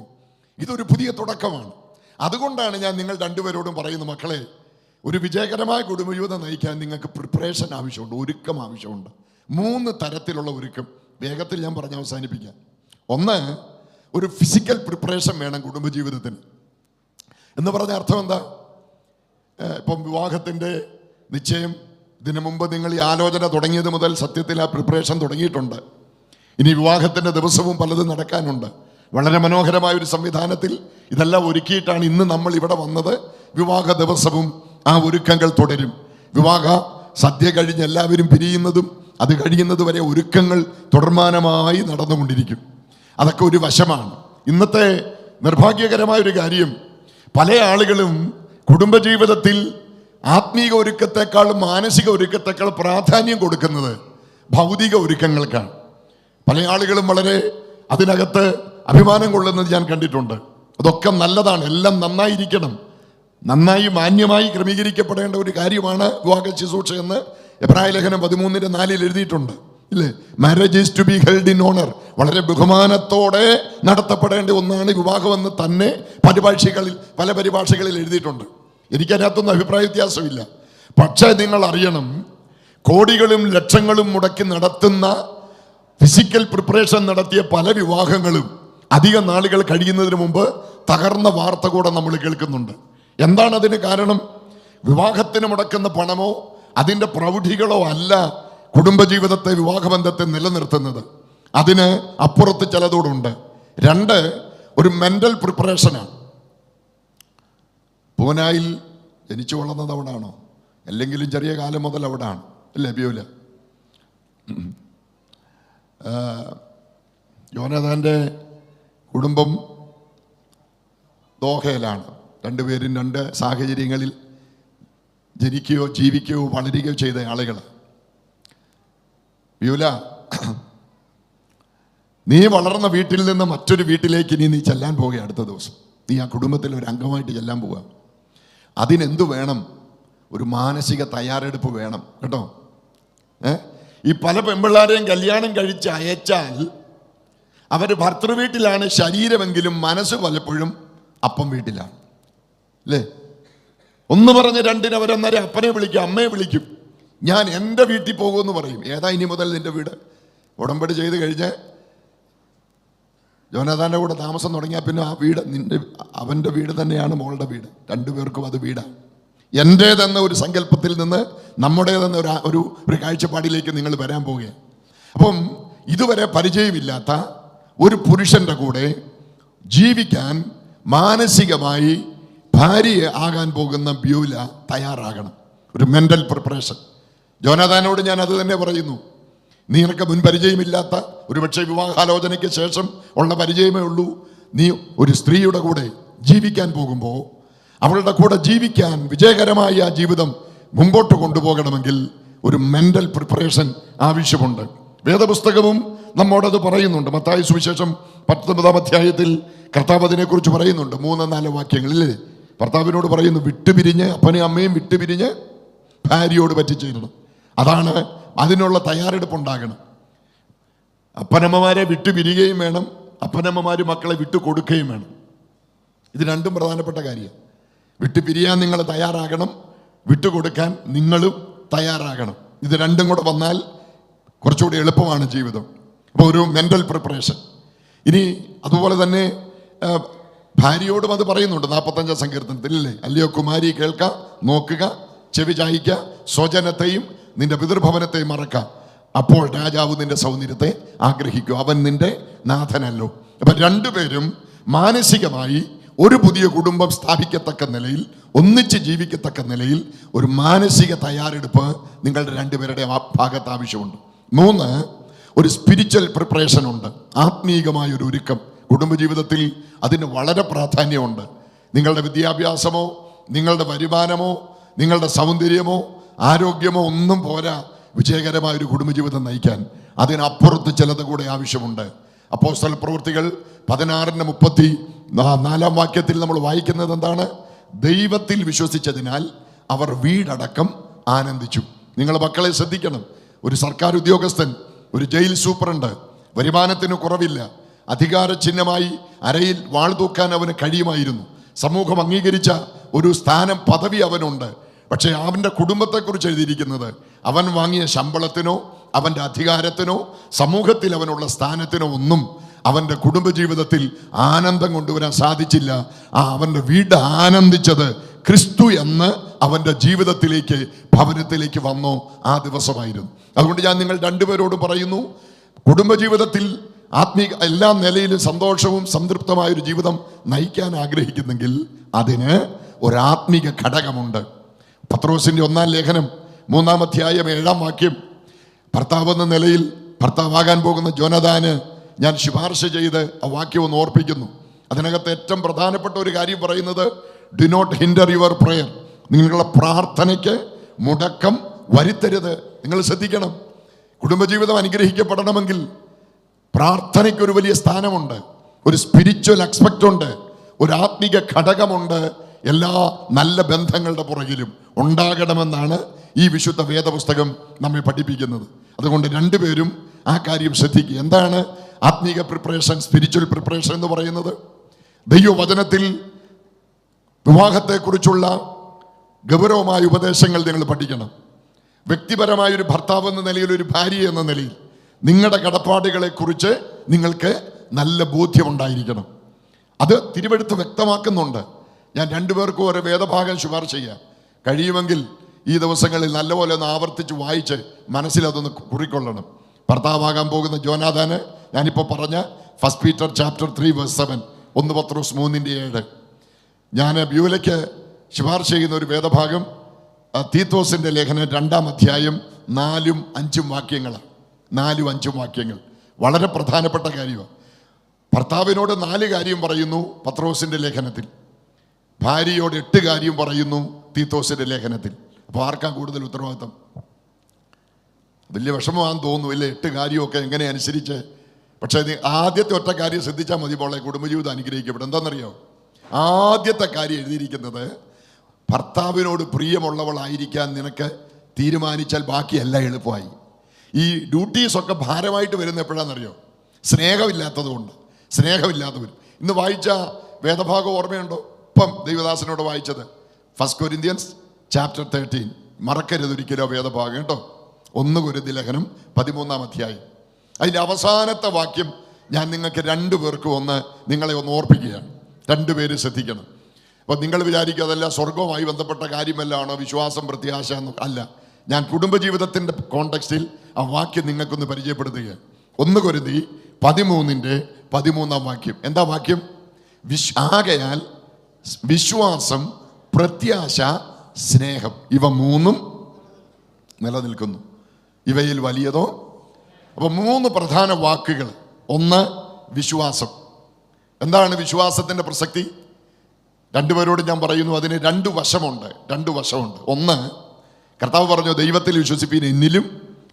ഇതൊരു പുതിയ തുടക്കമാണ്. അതുകൊണ്ടാണ് ഞാൻ നിങ്ങൾ 2 പേരോടും പറയുന്നത്, മക്കളെ, ഒരു വിജയകരമായ കുടുംബജീവിതം നയിക്കാൻ നിങ്ങൾക്ക് പ്രിപ്പറേഷൻ ആവശ്യമുണ്ട്, ഒരുക്കം ആവശ്യമുണ്ട്. 3 തരത്തിലുള്ള ഒരുക്കം വേഗത്തിൽ ഞാൻ പറഞ്ഞ് അവസാനിപ്പിക്കാം. ഒന്ന്, ഒരു ഫിസിക്കൽ പ്രിപ്പറേഷൻ വേണം കുടുംബജീവിതത്തിന്. എന്ന് പറഞ്ഞ അർത്ഥം എന്താ? ഇപ്പം വിവാഹത്തിൻ്റെ നിശ്ചയം, ഇതിനു മുമ്പ് നിങ്ങൾ ഈ ആലോചന തുടങ്ങിയത് മുതൽ സത്യത്തിൽ ആ പ്രിപ്പറേഷൻ തുടങ്ങിയിട്ടുണ്ട്. ഇനി വിവാഹത്തിൻ്റെ ദിവസവും പലതും നടക്കാനുണ്ട്. വളരെ മനോഹരമായ ഒരു സംവിധാനത്തിൽ ഇതെല്ലാം ഒരുക്കിയിട്ടാണ് ഇന്ന് നമ്മൾ ഇവിടെ വന്നത്. വിവാഹ ദിവസവും ആ ഒരുക്കങ്ങൾ തുടരും. വിവാഹ സദ്യ കഴിഞ്ഞ് എല്ലാവരും പിരിയുന്നതും അത് കഴിയുന്നത് വരെ ഒരുക്കങ്ങൾ തുടർമാനമായി നടന്നുകൊണ്ടിരിക്കും. അതൊക്കെ ഒരു വശമാണ്. ഇന്നത്തെ നിർഭാഗ്യകരമായ ഒരു കാര്യം, പല ആളുകളും കുടുംബജീവിതത്തിൽ ആത്മീക ഒരുക്കത്തെക്കാളും മാനസിക ഒരുക്കത്തെക്കാൾ പ്രാധാന്യം കൊടുക്കുന്നത് ഭൗതിക ഒരുക്കങ്ങൾക്കാണ്. പല ആളുകളും വളരെ അതിനകത്ത് അഭിമാനം കൊള്ളുന്നത് ഞാൻ കണ്ടിട്ടുണ്ട്. അതൊക്കെ നല്ലതാണ്, എല്ലാം നന്നായിരിക്കണം, നന്നായി മാന്യമായി ക്രമീകരിക്കപ്പെടേണ്ട ഒരു കാര്യമാണ് വിവാഹ ശുശ്രൂഷ എന്ന് എബ്രായ ലേഖനം 13:4 എഴുതിയിട്ടുണ്ട്, ഇല്ലേ? Marriage is to be held in honour. വളരെ ബഹുമാനത്തോടെ നടത്തപ്പെടേണ്ട ഒന്നാണ് വിവാഹമെന്ന് തന്നെ പല പരിഭാഷകളിൽ എഴുതിയിട്ടുണ്ട്. എനിക്കതിനകത്തൊന്നും അഭിപ്രായ വ്യത്യാസമില്ല. പക്ഷേ നിങ്ങൾ അറിയണം, കോടികളും ലക്ഷങ്ങളും മുടക്കി നടത്തുന്ന ഫിസിക്കൽ പ്രിപ്പറേഷൻ നടത്തിയ പല വിവാഹങ്ങളും അധിക നാളുകൾ കഴിയുന്നതിന് മുമ്പ് തകർന്ന വാർത്ത കൂടെ നമ്മൾ കേൾക്കുന്നുണ്ട്. എന്താണ് അതിന് കാരണം? വിവാഹത്തിന് മുടക്കുന്ന പണമോ അതിൻ്റെ പ്രൗഢികളോ അല്ല കുടുംബജീവിതത്തെ, വിവാഹബന്ധത്തെ നിലനിർത്തുന്നത്. അതിന് അപ്പുറത്ത് ചിലതോടുണ്ട്. 2, ഒരു മെൻ്റൽ പ്രിപ്പറേഷനാണ്. പൂനായിൽ ജനിച്ചു വളർന്നത് അവിടാണോ? അല്ലെങ്കിലും ചെറിയ കാലം മുതൽ അവിടാണ്, അല്ലേ ബിയോല? യോനാഥാൻ്റെ കുടുംബം ദോഹയിലാണ്. 2 പേരും 2 സാഹചര്യങ്ങളിൽ ജനിക്കുകയോ ജീവിക്കുകയോ വളരുകയോ ചെയ്ത ആളുകൾ. ബിയോല, നീ വളർന്ന വീട്ടിൽ നിന്ന് മറ്റൊരു വീട്ടിലേക്ക് നീ ചെല്ലാൻ പോവുക. അടുത്ത ദിവസം നീ ആ കുടുംബത്തിൽ ഒരു അംഗമായിട്ട് ചെല്ലാൻ പോവുക. അതിനെന്തു വേണം? ഒരു മാനസിക തയ്യാറെടുപ്പ് വേണം, കേട്ടോ. ഈ പല പെൺപിള്ളാരെയും കല്യാണം കഴിച്ച് അയച്ചാൽ അവർ ഭർത്തൃ വീട്ടിലാണ് ശരീരമെങ്കിലും മനസ്സ് പലപ്പോഴും അപ്പം വീട്ടിലാണ്, അല്ലേ? ഒന്ന് പറഞ്ഞ് 2 അവരന്നേരം അപ്പനെ വിളിക്കും, അമ്മയെ വിളിക്കും. ഞാൻ എൻ്റെ വീട്ടിൽ പോകുമെന്ന് പറയും. ഏതാ ഇനി മുതൽ നിൻ്റെ വീട്? ഉടമ്പടി ചെയ്ത് കഴിഞ്ഞ് യോനാഥാൻ്റെ കൂടെ താമസം തുടങ്ങിയാൽ പിന്നെ ആ വീട് അവൻ്റെ വീട് തന്നെയാണ് മോളുടെ വീട്. 2 പേർക്കും അത് വീടാണ്. എൻ്റേതെന്ന ഒരു സങ്കല്പത്തിൽ നിന്ന് നമ്മുടേതെന്ന ഒരു കാഴ്ചപ്പാടിലേക്ക് നിങ്ങൾ വരാൻ പോവുകയാണ്. അപ്പം ഇതുവരെ പരിചയമില്ലാത്ത ഒരു പുരുഷൻ്റെ കൂടെ ജീവിക്കാൻ മാനസികമായി ഭാര്യയെ ആകാൻ പോകുന്ന ബ്യൂല തയ്യാറാകണം. ഒരു മെന്റൽ പ്രിപ്പറേഷൻ. ജോനാഥാനോട് ഞാൻ അത് തന്നെ പറയുന്നു. നിനക്ക് മുൻ പരിചയമില്ലാത്ത, ഒരുപക്ഷെ വിവാഹാലോചനയ്ക്ക് ശേഷം ഉള്ള പരിചയമേ ഉള്ളൂ. നീ ഒരു സ്ത്രീയുടെ കൂടെ ജീവിക്കാൻ പോകുമ്പോൾ അവളുടെ കൂടെ ജീവിക്കാൻ വിജയകരമായ ആ ജീവിതം മുമ്പോട്ട് കൊണ്ടുപോകണമെങ്കിൽ ഒരു മെന്റൽ പ്രിപ്പറേഷൻ ആവശ്യമുണ്ട്. വേദപുസ്തകവും നമ്മോടത് പറയുന്നുണ്ട്. മത്തായി സുവിശേഷം 19-ാം അധ്യായത്തിൽ കർത്താവ് അതിനെക്കുറിച്ച് പറയുന്നുണ്ട്. 3-4 വാക്യങ്ങളില്ലേ ഭർത്താവിനോട് പറയുന്നു, വിട്ടുപിരിഞ്ഞ് അപ്പനെയും അമ്മയും വിട്ടുപിരിഞ്ഞ് ഭാര്യയോട് പറ്റിച്ചേരണം. അതാണ്, അതിനുള്ള തയ്യാറെടുപ്പുണ്ടാകണം. അപ്പനമ്മമാരെ വിട്ടുപിരിയുകയും വേണം, അപ്പനമ്മമാർ മക്കളെ വിട്ടു കൊടുക്കുകയും വേണം. ഇത് രണ്ടും പ്രധാനപ്പെട്ട കാര്യം. വിട്ടുപിരിയാൻ നിങ്ങൾ തയ്യാറാകണം, വിട്ടുകൊടുക്കാൻ നിങ്ങളും തയ്യാറാകണം. ഇത് രണ്ടും കൂടെ വന്നാൽ കുറച്ചുകൂടി എളുപ്പമാണ് ജീവിതം. അപ്പോൾ ഒരു മെന്റൽ പ്രിപ്പറേഷൻ. ഇനി അതുപോലെ തന്നെ ഭാര്യയോടും അത് പറയുന്നുണ്ട് 45-ാം സങ്കീർത്തനത്തിൽ ഇല്ലേ, അല്ലയോ കുമാരി കേൾക്ക, നോക്കുക, ചെവി ചായിക്ക, സ്വജനത്തെയും നിന്റെ പിതൃഭവനത്തെയും മറക്ക, അപ്പോൾ രാജാവ് നിന്റെ സൗന്ദര്യത്തെ ആഗ്രഹിക്കും, അവൻ നിന്റെ നാഥനല്ലോ. അപ്പൊ രണ്ടുപേരും മാനസികമായി ഒരു പുതിയ കുടുംബം സ്ഥാപിക്കത്തക്ക നിലയിൽ, ഒന്നിച്ച് ജീവിക്കത്തക്ക നിലയിൽ ഒരു മാനസിക തയ്യാറെടുപ്പ് നിങ്ങളുടെ രണ്ടുപേരുടെ ഭാഗത്ത് ആവശ്യമുണ്ട്. 3, ഒരു സ്പിരിച്വൽ പ്രിപ്പറേഷൻ ഉണ്ട്. ആത്മീയമായ ഒരു ഒരുക്കം കുടുംബജീവിതത്തിൽ അതിന് വളരെ പ്രാധാന്യമുണ്ട്. നിങ്ങളുടെ വിദ്യാഭ്യാസമോ നിങ്ങളുടെ വരുമാനമോ നിങ്ങളുടെ സൗന്ദര്യമോ ആരോഗ്യമോ ഒന്നും പോരാ വിജയകരമായ ഒരു കുടുംബജീവിതം നയിക്കാൻ. അതിനപ്പുറത്ത് ചിലത് കൂടെ ആവശ്യമുണ്ട്. അപ്പോസ്തല പ്രവൃത്തികൾ 16-34 വാക്യത്തിൽ നമ്മൾ വായിക്കുന്നത് എന്താണ്? ദൈവത്തിൽ വിശ്വസിച്ചതിനാൽ അവർ വീടടക്കം ആനന്ദിച്ചു. നിങ്ങൾ മക്കളെ ശ്രദ്ധിക്കണം. ഒരു സർക്കാർ ഉദ്യോഗസ്ഥൻ, ഒരു ജയിൽ സൂപ്രണ്ട്, വരുമാനത്തിന് കുറവില്ല, അധികാര ചിഹ്നമായി അരയിൽ വാൾ തൂക്കാൻ അവന് കഴിയുമായിരുന്നു. സമൂഹം അംഗീകരിച്ച ഒരു സ്ഥാനം, പദവി അവനുണ്ട്. പക്ഷേ അവൻ്റെ കുടുംബത്തെക്കുറിച്ച് എഴുതിയിരിക്കുന്നത് അവൻ വാങ്ങിയ ശമ്പളത്തിനോ അവൻ്റെ അധികാരത്തിനോ സമൂഹത്തിൽ അവനുള്ള സ്ഥാനത്തിനോ ഒന്നും അവൻ്റെ കുടുംബജീവിതത്തിൽ ആനന്ദം കൊണ്ടുവരാൻ സാധിച്ചില്ല. അവൻ്റെ വീട് ആനന്ദിച്ചത് ക്രിസ്തു എന്ന് അവൻ്റെ ജീവിതത്തിലേക്ക്, ഭവനത്തിലേക്ക് വന്നോ ആ ദിവസമായിരുന്നു. അതുകൊണ്ട് ഞാൻ നിങ്ങൾ രണ്ടുപേരോട് പറയുന്നു, കുടുംബജീവിതത്തിൽ ആത്മീയ എല്ലാ നിലയിലും സന്തോഷവും സംതൃപ്തമായൊരു ജീവിതം നയിക്കാൻ ആഗ്രഹിക്കുന്നെങ്കിൽ അതിന് ഒരാത്മീക ഘടകമുണ്ട്. പത്രോസിന്റെ 1-ാം ലേഖനം 3-ാം അധ്യായം 7-ാം വാക്യം, ഭർത്താവ് എന്ന നിലയിൽ ഭർത്താവാകാൻ പോകുന്ന ജോനാഥാന് ഞാൻ ശുപാർശ ചെയ്ത് ആ വാക്യം ഒന്ന് ഓർപ്പിക്കുന്നു. അതിനകത്ത് ഏറ്റവും പ്രധാനപ്പെട്ട ഒരു കാര്യം പറയുന്നത്, do not hinder your prayer. നിങ്ങളുടെ പ്രാർത്ഥനയ്ക്ക് മുടക്കം വരുത്തരുത്. നിങ്ങൾ ശ്രദ്ധിക്കണം. കുടുംബജീവിതം അനുഗ്രഹിക്കപ്പെടണമെങ്കിൽ പ്രാർത്ഥനയ്ക്ക് ഒരു വലിയ സ്ഥാനമുണ്ട്, ഒരു സ്പിരിച്വൽ ആസ്പെക്റ്റ് ഉണ്ട്, ഒരു ആത്മീക ഘടകമുണ്ട്. എല്ലാ നല്ല ബന്ധങ്ങളുടെ പുറകിലും ഉണ്ടാകണമെന്നാണ് ഈ വിശുദ്ധ വേദപുസ്തകം നമ്മെ പഠിപ്പിക്കുന്നത്. അതുകൊണ്ട് രണ്ടുപേരും ആ കാര്യം ശ്രദ്ധിക്കുക. എന്താണ് ആത്മീക പ്രിപ്പറേഷൻ, സ്പിരിച്വൽ പ്രിപ്പറേഷൻ എന്ന് പറയുന്നത്? ദൈവവചനത്തിൽ വിവാഹത്തെക്കുറിച്ചുള്ള ഗൗരവമായ ഉപദേശങ്ങൾ നിങ്ങൾ പഠിക്കണം. വ്യക്തിപരമായൊരു ഭർത്താവ് എന്ന നിലയിൽ, ഒരു ഭാര്യ എന്ന നിലയിൽ നിങ്ങളുടെ കടപ്പാടുകളെക്കുറിച്ച് നിങ്ങൾക്ക് നല്ല ബോധ്യമുണ്ടായിരിക്കണം. അത് തിരുവെടുത്ത് വ്യക്തമാക്കുന്നുണ്ട്. ഞാൻ രണ്ടുപേർക്കും ഒരു വേദഭാഗം ശുപാർശ ചെയ്യാം. കഴിയുമെങ്കിൽ ഈ ദിവസങ്ങളിൽ നല്ലപോലെ ഒന്ന് ആവർത്തിച്ച് വായിച്ച് മനസ്സിലതൊന്ന് കുറിക്കൊള്ളണം. ഭർത്താവാകാൻ പോകുന്ന ജോനാഥാന് ഞാനിപ്പോൾ പറഞ്ഞ 1 Peter chapter 3 verse 7, 1 പത്രോസ് 3:7, ഞാൻ ബ്യൂലയ്ക്ക് ശുപാർശ ചെയ്യുന്ന ഒരു വേദഭാഗം തീത്തോസിന്റെ ലേഖനം 2-ാം അധ്യായം 4-5 വാക്യങ്ങളാണ്. 4-5 വാക്യങ്ങൾ വളരെ പ്രധാനപ്പെട്ട കാര്യമാണ്. ഭർത്താവിനോട് 4 കാര്യം പറയുന്നു പത്രോസിന്റെ ലേഖനത്തിൽ, ഭാര്യയോട് 8 കാര്യം പറയുന്നു തീത്തോസിന്റെ ലേഖനത്തിൽ. അപ്പോൾ ആർക്കാ കൂടുതൽ ഉത്തരവാദിത്തം? വലിയ വിഷമമാണെന്ന് തോന്നുന്നു ഇല്ലേ 8 കാര്യമൊക്കെ എങ്ങനെ അനുസരിച്ച്. പക്ഷേ ആദ്യത്തെ ഒറ്റ കാര്യം ശ്രദ്ധിച്ചാൽ മതി, പോളെ കുടുംബജീവിതം അനുഗ്രഹിക്കപ്പെടും. എന്താണെന്നറിയോ? ആദ്യത്തെ കാര്യം എഴുതിയിരിക്കുന്നത്, ഭർത്താവിനോട് പ്രിയമുള്ളവളായിരിക്കാൻ നിനക്ക് തീരുമാനിച്ചാൽ ബാക്കിയെല്ലാം എളുപ്പമായി. ഈ ഡ്യൂട്ടീസൊക്കെ ഭാരമായിട്ട് വരുന്ന എപ്പോഴാണെന്നറിയോ? സ്നേഹമില്ലാത്തതുകൊണ്ട്. സ്നേഹമില്ലാത്തവർ ഇന്ന് വായിച്ച വേദഭാഗം ഓർമ്മയുണ്ടോ? ഇപ്പം ദൈവദാസനോട് വായിച്ചത് 1 Corinthians chapter 13. മറക്കരുത് ഒരിക്കലോ വേദഭാഗം കേട്ടോ. 1 Corinthians ലേഖനം 13-ാം അധ്യായം. അതിൻ്റെ അവസാനത്തെ വാക്യം ഞാൻ നിങ്ങൾക്ക് രണ്ടുപേർക്കും നിങ്ങളെ ഒന്ന് ഓർപ്പിക്കുകയാണ്. രണ്ടുപേര് ശ്രദ്ധിക്കണം. അപ്പോൾ നിങ്ങൾ വിചാരിക്കുക അതെല്ലാം സ്വർഗവുമായി ബന്ധപ്പെട്ട കാര്യമല്ലാണോ, വിശ്വാസം പ്രത്യാശ അല്ല. ഞാൻ കുടുംബജീവിതത്തിൻ്റെ കോണ്ടെക്സ്റ്റിൽ ആ വാക്യം നിങ്ങൾക്കൊന്ന് പരിചയപ്പെടുത്തുകയാണ്. 1 Corinthians 13-ാം വാക്യം. എന്താ വാക്യം? ആകയാൽ വിശ്വാസം, പ്രത്യാശ, സ്നേഹം, ഇവ മൂന്നും നിലനിൽക്കുന്നു. ഇവയിൽ വലിയതോ? അപ്പൊ 3 പ്രധാന വാക്കുകൾ. ഒന്ന്, വിശ്വാസം. എന്താണ് വിശ്വാസത്തിന്റെ പ്രസക്തി? രണ്ടുപേരോട് ഞാൻ പറയുന്നു, അതിന് 2 വശമുണ്ട്. ഒന്ന്, കർത്താവ് പറഞ്ഞു, ദൈവത്തിൽ വിശ്വസിപ്പീൻ, എന്നിലും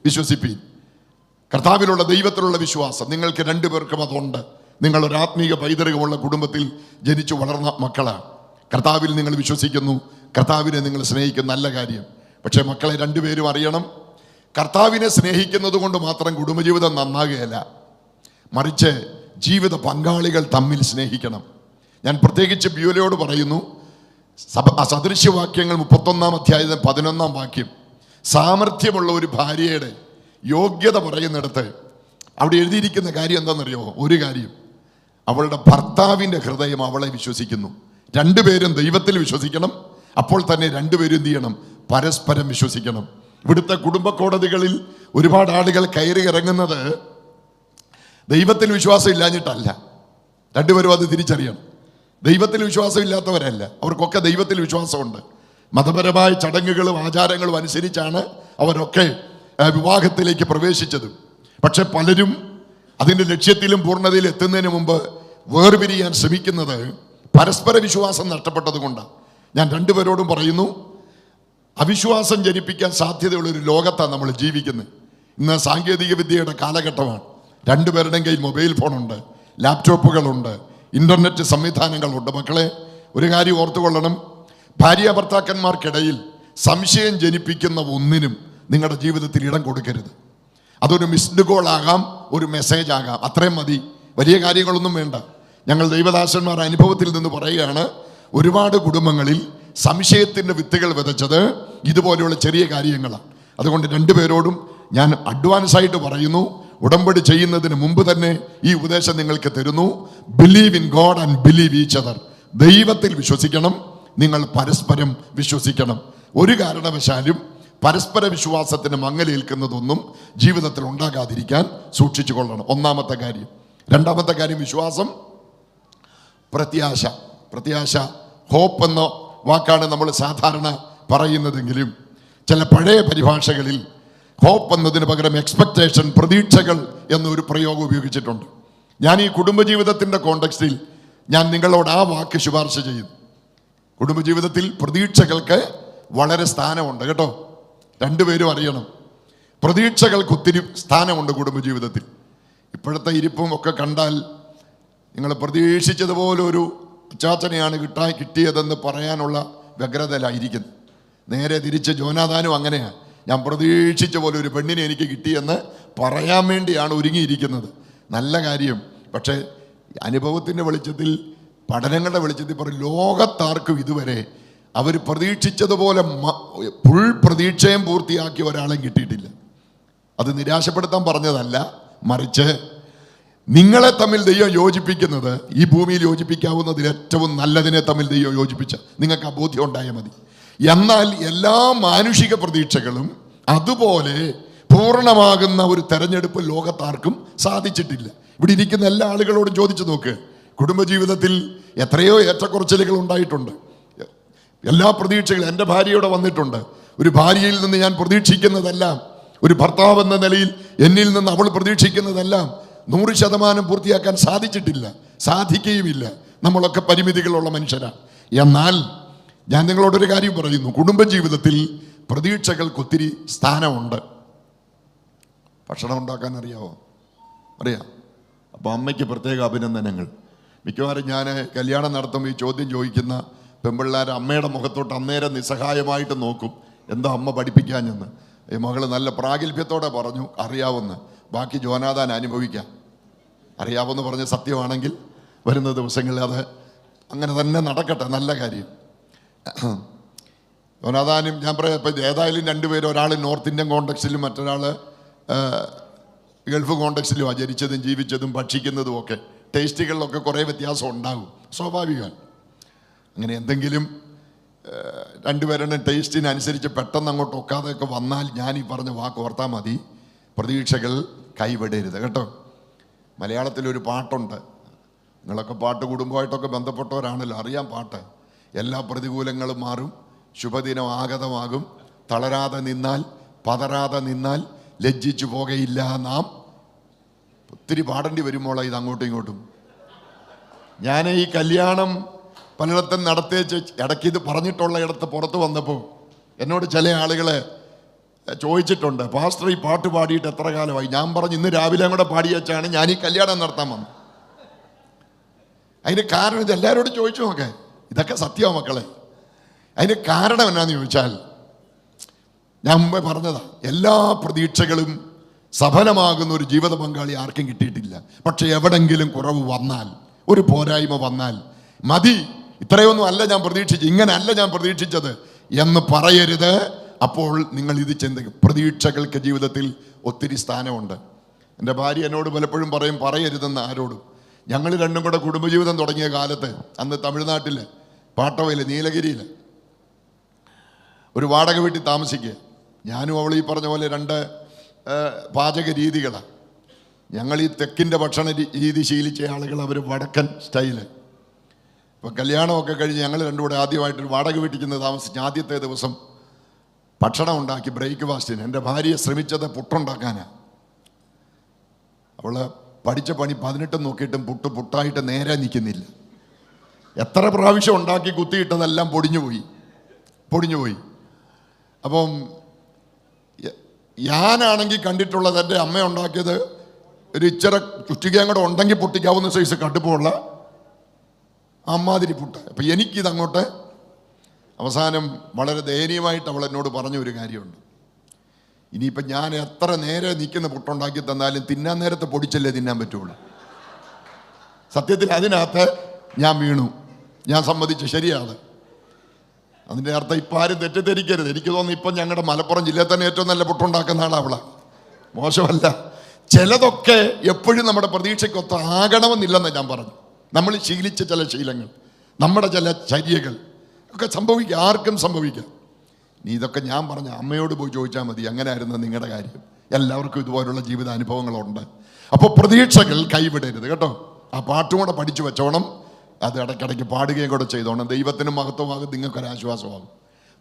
വിശ്വസിപ്പീൻ. കർത്താവിലുള്ള ദൈവത്തിലുള്ള വിശ്വാസം നിങ്ങൾക്ക് 2 പേർക്കും അതുണ്ട്. നിങ്ങൾ ഒരു ആത്മീക പൈതൃകമുള്ള കുടുംബത്തിൽ ജനിച്ചു വളർന്ന മക്കളാണ്. കർത്താവിൽ നിങ്ങൾ വിശ്വസിക്കുന്നു, കർത്താവിനെ നിങ്ങൾ സ്നേഹിക്കുന്ന, നല്ല കാര്യം. പക്ഷേ മക്കളെ, 2 പേരും അറിയണം, കർത്താവിനെ സ്നേഹിക്കുന്നത് കൊണ്ട് മാത്രം കുടുംബജീവിതം നന്നാകുകയല്ല, മറിച്ച് ജീവിത പങ്കാളികൾ തമ്മിൽ സ്നേഹിക്കണം. ഞാൻ പ്രത്യേകിച്ച് ബ്യൂലയോട് പറയുന്നു, സദൃശ്യവാക്യങ്ങൾ 31-ാം അധ്യായം 11-ാം വാക്യം, സാമർഥ്യമുള്ള ഒരു ഭാര്യയുടെ യോഗ്യത പറയുന്നിടത്ത് അവിടെ എഴുതിയിരിക്കുന്ന കാര്യം എന്താണെന്നറിയോ? ഒരു കാര്യം, അവളുടെ ഭർത്താവിൻ്റെ ഹൃദയം അവളെ വിശ്വസിക്കുന്നു. 2 പേരും ദൈവത്തിൽ വിശ്വസിക്കണം. അപ്പോൾ തന്നെ 2 പേരും എന്ത് ചെയ്യണം? പരസ്പരം വിശ്വസിക്കണം. ഇവിടുത്തെ കുടുംബ കോടതികളിൽ ഒരുപാട് ആളുകൾ കയറി ഇറങ്ങുന്നത് ദൈവത്തിൽ വിശ്വാസം ഇല്ലാഞ്ഞിട്ടല്ല. 2 പേരും അത് തിരിച്ചറിയണം. ദൈവത്തിൽ വിശ്വാസം ഇല്ലാത്തവരല്ല, അവർക്കൊക്കെ ദൈവത്തിൽ വിശ്വാസമുണ്ട്. മതപരമായ ചടങ്ങുകളും ആചാരങ്ങളും അനുസരിച്ചാണ് അവരൊക്കെ വിവാഹത്തിലേക്ക് പ്രവേശിച്ചത്. പക്ഷെ പലരും അതിൻ്റെ ലക്ഷ്യത്തിലും പൂർണ്ണതയിലും എത്തുന്നതിന് മുമ്പ് വേർപിരിയാൻ ശ്രമിക്കുന്നത് പരസ്പര വിശ്വാസം നഷ്ടപ്പെട്ടത് കൊണ്ടാണ്. ഞാൻ 2 പേരോടും പറയുന്നു, അവിശ്വാസം ജനിപ്പിക്കാൻ സാധ്യതയുള്ള ഒരു ലോകത്താണ് നമ്മൾ ജീവിക്കുന്നത്. ഇന്ന് സാങ്കേതിക വിദ്യയുടെ കാലഘട്ടമാണ്. 2 പേരുടെയും കയ്യിൽ മൊബൈൽ ഫോണുണ്ട്, ലാപ്ടോപ്പുകളുണ്ട്, ഇന്റർനെറ്റ് സംവിധാനങ്ങളുണ്ട്. മക്കളെ, ഒരു കാര്യം ഓർത്തുകൊള്ളണം, ഭാര്യ ഭർത്താക്കന്മാർക്കിടയിൽ സംശയം ജനിപ്പിക്കുന്ന ഒന്നിനും നിങ്ങളുടെ ജീവിതത്തിൽ ഇടം കൊടുക്കരുത്. അതൊരു മിസ്ഡ് കോൾ ആകാം, ഒരു മെസ്സേജ് ആകാം, അത്രയും മതി. വലിയ കാര്യങ്ങളൊന്നും വേണ്ട. ഞങ്ങൾ ദൈവദാസന്മാർ അനുഭവത്തിൽ നിന്ന് പറയുകയാണ്, ഒരുപാട് കുടുംബങ്ങളിൽ സംശയത്തിൻ്റെ വിത്തുകൾ വിതച്ചത് ഇതുപോലെയുള്ള ചെറിയ കാര്യങ്ങളാണ്. അതുകൊണ്ട് 2 പേരോടും ഞാൻ അഡ്വാൻസ് ആയിട്ട് പറയുന്നു, ഉടമ്പടി ചെയ്യുന്നതിന് മുമ്പ് തന്നെ ഈ ഉപദേശം നിങ്ങൾക്ക് തരുന്നു. Believe in God and believe each other. ദൈവത്തിൽ വിശ്വസിക്കണം, നിങ്ങൾ പരസ്പരം വിശ്വസിക്കണം. ഒരു കാരണവശാലും പരസ്പര വിശ്വാസത്തിന് മങ്ങലേൽക്കുന്നതൊന്നും ജീവിതത്തിൽ ഉണ്ടാകാതിരിക്കാൻ സൂക്ഷിച്ചു കൊള്ളണം. 1-ാമത്തെ കാര്യം. 2-ാമത്തെ കാര്യം വിശ്വാസം, പ്രത്യാശ. ഹോപ്പ് എന്ന വാക്കാണ് നമ്മൾ സാധാരണ പറയുന്നതെങ്കിലും ചില പഴയ പരിഭാഷകളിൽ ഹോപ്പ് എന്നതിന് പകരം എക്സ്പെക്ടേഷൻ, പ്രതീക്ഷകൾ എന്നൊരു പ്രയോഗം ഉപയോഗിച്ചിട്ടുണ്ട്. ഞാൻ ഈ കുടുംബജീവിതത്തിൻ്റെ കോണ്ടെക്സ്റ്റിൽ ഞാൻ നിങ്ങളോട് ആ വാക്ക് ശുപാർശ ചെയ്യുന്നു. കുടുംബജീവിതത്തിൽ പ്രതീക്ഷകൾക്ക് വളരെ സ്ഥാനമുണ്ട് കേട്ടോ. 2 പേരും അറിയണം, പ്രതീക്ഷകൾക്ക് ഒത്തിരി സ്ഥാനമുണ്ട് കുടുംബജീവിതത്തിൽ. ഇപ്പോഴത്തെ ഇരിപ്പും ഒക്കെ കണ്ടാൽ നിങ്ങൾ പ്രതീക്ഷിച്ചതുപോലെ ഒരു അച്ചാച്ചനെയാണ് കിട്ടിയതെന്ന് പറയാനുള്ള വ്യഗ്രതയിലായിരിക്കുന്നു. നേരെ തിരിച്ച് ജോനാഥാനും അങ്ങനെയാണ്. ഞാൻ പ്രതീക്ഷിച്ച പോലെ ഒരു പെണ്ണിനെ എനിക്ക് കിട്ടിയെന്ന് പറയാൻ വേണ്ടിയാണ് ഒരുങ്ങിയിരിക്കുന്നത്. നല്ല കാര്യം. പക്ഷേ അനുഭവത്തിൻ്റെ വെളിച്ചത്തിൽ, പഠനങ്ങളുടെ വെളിച്ചത്തിൽ പറയും, ലോകത്താർക്കും ഇതുവരെ അവർ പ്രതീക്ഷിച്ചതുപോലെ ഫുൾ പ്രതീക്ഷയും പൂർത്തിയാക്കിയ ഒരാളെയും കിട്ടിയിട്ടില്ല. അത് നിരാശപ്പെടുത്താൻ പറഞ്ഞതല്ല, മറിച്ച് നിങ്ങളെ തമ്മിൽ ദൈവം യോജിപ്പിക്കുന്നത്, ഈ ഭൂമിയിൽ യോജിപ്പിക്കാവുന്നതിൽ ഏറ്റവും നല്ലതിനെ തമ്മിൽ ദൈവം യോജിപ്പിച്ച നിങ്ങൾക്ക് ആ ബോധ്യം ഉണ്ടായാൽ മതി. എന്നാൽ എല്ലാ മാനുഷിക പ്രതീക്ഷകളും അതുപോലെ പൂർണ്ണമാകുന്ന ഒരു തെരഞ്ഞെടുപ്പ് ലോകത്താർക്കും സാധിച്ചിട്ടില്ല. ഇവിടെ ഇരിക്കുന്ന എല്ലാ ആളുകളോടും ചോദിച്ചു നോക്ക്, കുടുംബജീവിതത്തിൽ എത്രയോ ഏറ്റക്കുറച്ചിലുകൾ ഉണ്ടായിട്ടുണ്ട്. എല്ലാ പ്രതീക്ഷകളും എൻ്റെ ഭാര്യയോടെ വന്നിട്ടുണ്ട്. ഒരു ഭാര്യയിൽ നിന്ന് ഞാൻ പ്രതീക്ഷിക്കുന്നതെല്ലാം, ഒരു ഭർത്താവ് എന്ന നിലയിൽ എന്നിൽ നിന്ന് അവൾ പ്രതീക്ഷിക്കുന്നതെല്ലാം 100% പൂർത്തിയാക്കാൻ സാധിച്ചിട്ടില്ല, സാധിക്കുകയുമില്ല. നമ്മളൊക്കെ പരിമിതികളുള്ള മനുഷ്യരാണ്. എന്നാൽ ഞാൻ നിങ്ങളോടൊരു കാര്യം പറയുന്നു, കുടുംബജീവിതത്തിൽ പ്രതീക്ഷകൾക്ക് ഒത്തിരി സ്ഥാനമുണ്ട്. ഭക്ഷണം ഉണ്ടാക്കാൻ അറിയാമോ? അറിയാം. അപ്പോൾ അമ്മയ്ക്ക് പ്രത്യേക അഭിനന്ദനങ്ങൾ. മിക്കവാറും ഞാൻ കല്യാണം നടത്തുമ്പോൾ ഈ ചോദ്യം ചോദിക്കുന്ന പെൺപിള്ളേർ അമ്മയുടെ മുഖത്തോട്ട് അന്നേരം നിസ്സഹായമായിട്ട് നോക്കും, എന്താ അമ്മ പഠിപ്പിക്കാഞ്ഞെന്ന്. ഈ മകള് നല്ല പ്രാഗൽഭ്യത്തോടെ പറഞ്ഞു അറിയാവുന്ന. ബാക്കി ജോനാഥാൻ അനുഭവിക്കാം. അറിയാമെന്ന് പറഞ്ഞ സത്യമാണെങ്കിൽ വരുന്ന ദിവസങ്ങളിൽ അത് അങ്ങനെ തന്നെ നടക്കട്ടെ, നല്ല കാര്യം. ജോനാഥാനും ഞാൻ പറയാം, ഇപ്പം ഏതായാലും 2 പേര്, ഒരാൾ നോർത്ത് ഇന്ത്യൻ കോണ്ടെക്സ്റ്റിലും മറ്റൊരാൾ ഗൾഫ് കോണ്ടെക്സ്റ്റിലും ജനിച്ചതും ജീവിച്ചതും ഭക്ഷിക്കുന്നതും ഒക്കെ ടേസ്റ്റുകളിലൊക്കെ കുറേ വ്യത്യാസം ഉണ്ടാകും, സ്വാഭാവികമാണ്. അങ്ങനെ എന്തെങ്കിലും 2 പേരുടെ ടേസ്റ്റിനനുസരിച്ച് പെട്ടെന്ന് അങ്ങോട്ട് ഒക്കാതെയൊക്കെ വന്നാൽ ഞാൻ ഈ പറഞ്ഞ വാക്ക് ഓർത്താൽ മതി, പ്രതീക്ഷകൾ കൈവിടരുത് കേട്ടോ. മലയാളത്തിലൊരു പാട്ടുണ്ട്, നിങ്ങളൊക്കെ പാട്ട് കുടുംബമായിട്ടൊക്കെ ബന്ധപ്പെട്ടവരാണല്ലോ, അറിയാം പാട്ട്. എല്ലാ പ്രതികൂലങ്ങളും മാറും, ശുഭദിനം ആഗതമാകും, തളരാതെ നിന്നാൽ പതറാതെ നിന്നാൽ ലജ്ജിച്ചു പോകയില്ല നാം. ഒത്തിരി പാടേണ്ടി വരുമ്പോളാ ഇത് അങ്ങോട്ടും ഇങ്ങോട്ടും. ഞാൻ ഈ കല്യാണം പലയിടത്തും നടത്തിച്ച് ഇടയ്ക്ക് ഇത് പറഞ്ഞിട്ടുള്ള ഇടത്ത് പുറത്ത് വന്നപ്പോൾ എന്നോട് ചില ആളുകളെ ചോദിച്ചിട്ടുണ്ട്, പാസ്റ്റർ ഈ പാട്ട് പാടിയിട്ട് എത്ര കാലമായി? ഞാൻ പറഞ്ഞു, ഇന്ന് രാവിലെ കൂടെ പാടി വെച്ചാണ് ഞാൻ ഈ കല്യാണം നടത്താൻ വന്നത്. അതിന് കാരണം ഇത് എല്ലാവരോടും ചോദിച്ചു നോക്കേ, ഇതൊക്കെ സത്യമാണ് മക്കളെ. അതിന് കാരണം എന്നാന്ന് ചോദിച്ചാൽ, ഞാൻ മുമ്പേ പറഞ്ഞതാ, എല്ലാ പ്രതീക്ഷകളും സഫലമാകുന്ന ഒരു ജീവിത പങ്കാളി ആർക്കും കിട്ടിയിട്ടില്ല. പക്ഷെ എവിടെങ്കിലും കുറവ് വന്നാൽ, ഒരു പോരായ്മ വന്നാൽ, മതി ഇത്രയൊന്നും അല്ല ഞാൻ പ്രതീക്ഷിച്ചത്, ഇങ്ങനല്ല ഞാൻ പ്രതീക്ഷിച്ചത് എന്ന് പറയരുത്. അപ്പോൾ നിങ്ങൾ ഇത് ചിന്തിക്കും. പ്രതീക്ഷകൾക്ക് ജീവിതത്തിൽ ഒത്തിരി സ്ഥാനമുണ്ട്. എൻ്റെ ഭാര്യ എന്നോട് പലപ്പോഴും പറയരുതെന്ന് ആരോടും. ഞങ്ങൾ രണ്ടും കൂടെ കുടുംബജീവിതം തുടങ്ങിയ കാലത്ത്, അന്ന് തമിഴ്നാട്ടിൽ പാട്ടവയിൽ നീലഗിരിയിൽ ഒരു വാടക വീട്ടിൽ താമസിക്കുക. ഞാനും അവൾ ഈ പറഞ്ഞ പോലെ രണ്ട് പാചക രീതികളാണ്. ഞങ്ങൾ ഈ തെക്കിൻ്റെ ഭക്ഷണ രീതി ശീലിച്ച ആളുകൾ, അവർ വടക്കൻ സ്റ്റൈല്. ഇപ്പോൾ കല്യാണമൊക്കെ കഴിഞ്ഞ് ഞങ്ങൾ രണ്ടും കൂടെ ആദ്യമായിട്ടൊരു വാടക വീട്ടിൽ ചെന്ന് താമസിച്ച് ആദ്യത്തെ ദിവസം ഭക്ഷണം ഉണ്ടാക്കി ബ്രേക്ക്ഫാസ്റ്റിന്. എൻ്റെ ഭാര്യയെ ശ്രമിച്ചത് പുട്ടുണ്ടാക്കാനാണ്. അവൾ പഠിച്ച പണി 18 നോക്കിയിട്ടും പുട്ടായിട്ട് നേരെ നിൽക്കുന്നില്ല. എത്ര പ്രാവശ്യം ഉണ്ടാക്കി കുത്തിയിട്ടതെല്ലാം പൊടിഞ്ഞു പോയി. അപ്പം ഞാനാണെങ്കിൽ കണ്ടിട്ടുള്ളത് എൻ്റെ അമ്മ ഉണ്ടാക്കിയത് ഒരു ഇച്ചിരി ചുറ്റികയും കൂടെ ഉണ്ടെങ്കിൽ പൊട്ടിക്കാവുന്ന സൈസ് കടുപ്പമുള്ള അമ്മാതിരി പുട്ട്. അപ്പം എനിക്കിതങ്ങോട്ട് അവസാനം വളരെ ദയനീയമായിട്ട് അവൾ എന്നോട് പറഞ്ഞ ഒരു കാര്യമുണ്ട്, ഇനിയിപ്പം ഞാൻ എത്ര നേരെ നിൽക്കുന്ന പുട്ടുണ്ടാക്കി തന്നാലും തിന്നാൻ നേരത്തെ പൊടിച്ചല്ലേ തിന്നാൻ പറ്റുള്ളൂ. സത്യത്തിൽ അതിനകത്ത് ഞാൻ വീണു. ഞാൻ സമ്മതിച്ചു, ശരിയാണ്. അതിൻ്റെ അർത്ഥം ഇപ്പം ആരും തെറ്റിദ്ധരിക്കരുത്. എനിക്ക് തോന്നുന്നു ഇപ്പം ഞങ്ങളുടെ മലപ്പുറം ജില്ലയിൽ തന്നെ ഏറ്റവും നല്ല പുട്ടുണ്ടാക്കുന്ന ആളാണ് അവളെ. മോശമല്ല. ചിലതൊക്കെ എപ്പോഴും നമ്മുടെ പ്രതീക്ഷയ്ക്കൊത്ത് ആകണമെന്നില്ലെന്ന് ഞാൻ പറഞ്ഞു. നമ്മൾ ശീലിച്ച ചില ശീലങ്ങൾ, നമ്മുടെ ചില ചര്യകൾ ഒക്കെ സംഭവിക്കാം, ആർക്കും സംഭവിക്കാം. നീ ഇതൊക്കെ ഞാൻ പറഞ്ഞ അമ്മയോട് പോയി ചോദിച്ചാൽ മതി, അങ്ങനെ ആയിരുന്നു നിങ്ങളുടെ കാര്യം. എല്ലാവർക്കും ഇതുപോലുള്ള ജീവിത അനുഭവങ്ങളുണ്ട്. അപ്പോൾ പ്രതീക്ഷകൾ കൈവിടരുത് കേട്ടോ. ആ പാട്ടും കൂടെ പഠിച്ചു വെച്ചോണം, അത് ഇടയ്ക്കിടയ്ക്ക് പാടുകയും കൂടെ ചെയ്തോണം. ദൈവത്തിന് മഹത്വമാകും, നിങ്ങൾക്കൊരാശ്വാസമാകും.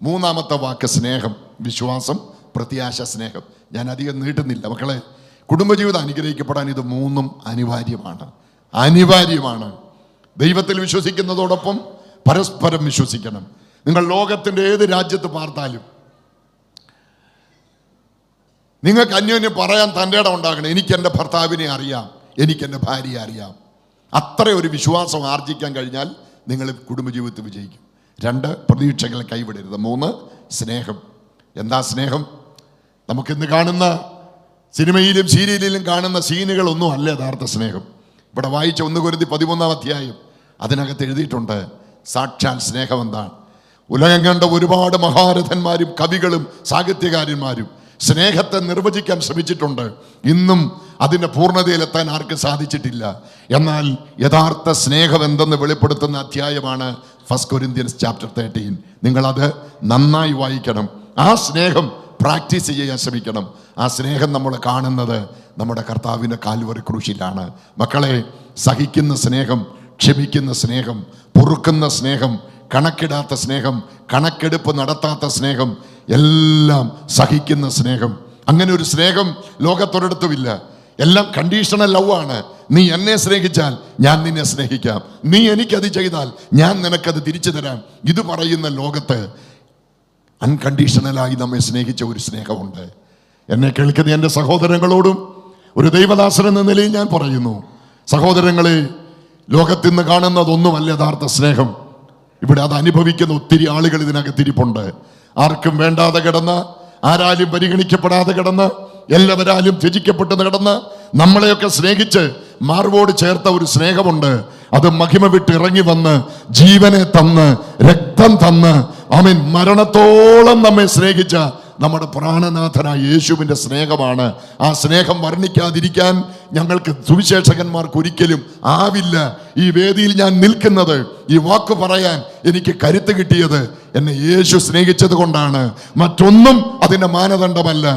മൂന്നാമത്തെ വാക്ക് സ്നേഹം, വിശ്വാസം, പ്രത്യാശ, സ്നേഹം. ഞാൻ അധികം നീട്ടുന്നില്ല മക്കളെ. കുടുംബജീവിതം അനുഗ്രഹിക്കപ്പെടാൻ ഇത് മൂന്നും അനിവാര്യമാണ്. ദൈവത്തിൽ വിശ്വസിക്കുന്നതോടൊപ്പം പരസ്പരം വിശ്വസിക്കണം. നിങ്ങൾ ലോകത്തിൻ്റെ ഏത് രാജ്യത്ത് പാർത്താലും നിങ്ങൾക്ക് അന്യോന്യം പറയാൻ തൻ്റെ ഇടം ഉണ്ടാകണം. എനിക്കെൻ്റെ ഭർത്താവിനെ അറിയാം, എനിക്കെൻ്റെ ഭാര്യയെ അറിയാം. അത്ര ഒരു വിശ്വാസം ആർജിക്കാൻ കഴിഞ്ഞാൽ നിങ്ങൾ കുടുംബജീവിതത്തിൽ വിജയിക്കും. 2, പ്രതീക്ഷകളെ കൈവിടരുത്. 3, സ്നേഹം. എന്താ സ്നേഹം? നമുക്കിന്ന് കാണുന്ന സിനിമയിലും സീരിയലിലും കാണുന്ന സീനുകളൊന്നും അല്ല യഥാർത്ഥ സ്നേഹം. ഇവിടെ വായിച്ച 1 കൊരിന്ത്യർ 13-ാം അധ്യായം, അതിനകത്ത് എഴുതിയിട്ടുണ്ട് സാക്ഷാൽ സ്നേഹം എന്താണ്. ഉലകം കണ്ട ഒരുപാട് മഹാരഥന്മാരും കവികളും സാഹിത്യകാരന്മാരും സ്നേഹത്തെ നിർവചിക്കാൻ ശ്രമിച്ചിട്ടുണ്ട്. ഇന്നും അതിൻ്റെ പൂർണ്ണതയിലെത്താൻ ആർക്കും സാധിച്ചിട്ടില്ല. എന്നാൽ യഥാർത്ഥ സ്നേഹം എന്തെന്ന് വെളിപ്പെടുത്തുന്ന അധ്യായമാണ് 1 കൊരിന്ത്യൻസ് ചാപ്റ്റർ 13. നിങ്ങളത് നന്നായി വായിക്കണം. ആ സ്നേഹം പ്രാക്ടീസ് ചെയ്യാൻ ശ്രമിക്കണം. ആ സ്നേഹം നമ്മൾ കാണുന്നത് നമ്മുടെ കർത്താവിൻ്റെ കാൽവറി ക്രൂശിലാണ്. മക്കളെ, സഹിക്കുന്ന സ്നേഹം, ക്ഷമിക്കുന്ന സ്നേഹം, പൊറുക്കുന്ന സ്നേഹം, കണക്കിടാത്ത സ്നേഹം, കണക്കെടുപ്പ് നടത്താത്ത സ്നേഹം, എല്ലാം സഹിക്കുന്ന സ്നേഹം. അങ്ങനെ ഒരു സ്നേഹം ലോകത്തൊരിടത്തുമില്ല. എല്ലാം കണ്ടീഷണൽ ലവ് ആണ്. നീ എന്നെ സ്നേഹിച്ചാൽ ഞാൻ നിന്നെ സ്നേഹിക്കാം, നീ എനിക്കത് ചെയ്താൽ ഞാൻ നിനക്കത് തിരിച്ചു തരാം. ഇത് പറയുന്ന ലോകത്ത് അൺകണ്ടീഷണലായി നമ്മെ സ്നേഹിച്ച ഒരു സ്നേഹമുണ്ട്. എന്നെ കേൾക്കുന്ന എൻ്റെ സഹോദരങ്ങളോടും ഒരു ദൈവദാസൻ എന്ന നിലയിൽ ഞാൻ പറയുന്നു, സഹോദരങ്ങളെ, ലോകത്തിൽ നിന്ന് കാണുന്നതൊന്നുമല്ല യഥാർത്ഥ സ്നേഹം. ഇവിടെ അത് അനുഭവിക്കുന്ന ഒത്തിരി ആളുകൾ ഇതിനകത്തിരിപ്പുണ്ട്. ആർക്കും വേണ്ടാതെ കിടന്ന്, ആരാലും പരിഗണിക്കപ്പെടാതെ കിടന്ന്, എല്ലാവരാലും ത്യജിക്കപ്പെട്ട് കിടന്ന് നമ്മളെയൊക്കെ സ്നേഹിച്ച് മാർവോട് ചേർത്ത ഒരു സ്നേഹമുണ്ട്. അത് മഹിമ വിട്ട് ഇറങ്ങി വന്ന് ജീവനെ തന്ന് രക്തം തന്ന് ആമേൻ മരണത്തോളം നമ്മെ സ്നേഹിച്ച നമ്മുടെ പ്രാണനാഥനായ യേശുവിൻ്റെ സ്നേഹമാണ്. ആ സ്നേഹം വർണ്ണിക്കാതിരിക്കാൻ ഞങ്ങൾക്ക് സുവിശേഷകന്മാർക്ക് ഒരിക്കലും ആവില്ല. ഈ വേദിയിൽ ഞാൻ നിൽക്കുന്നത്, ഈ വാക്ക് പറയാൻ എനിക്ക് കരുത്ത് കിട്ടിയത് എന്നെ യേശു സ്നേഹിച്ചത് കൊണ്ടാണ്. മറ്റൊന്നും അതിൻ്റെ മാനദണ്ഡമല്ല.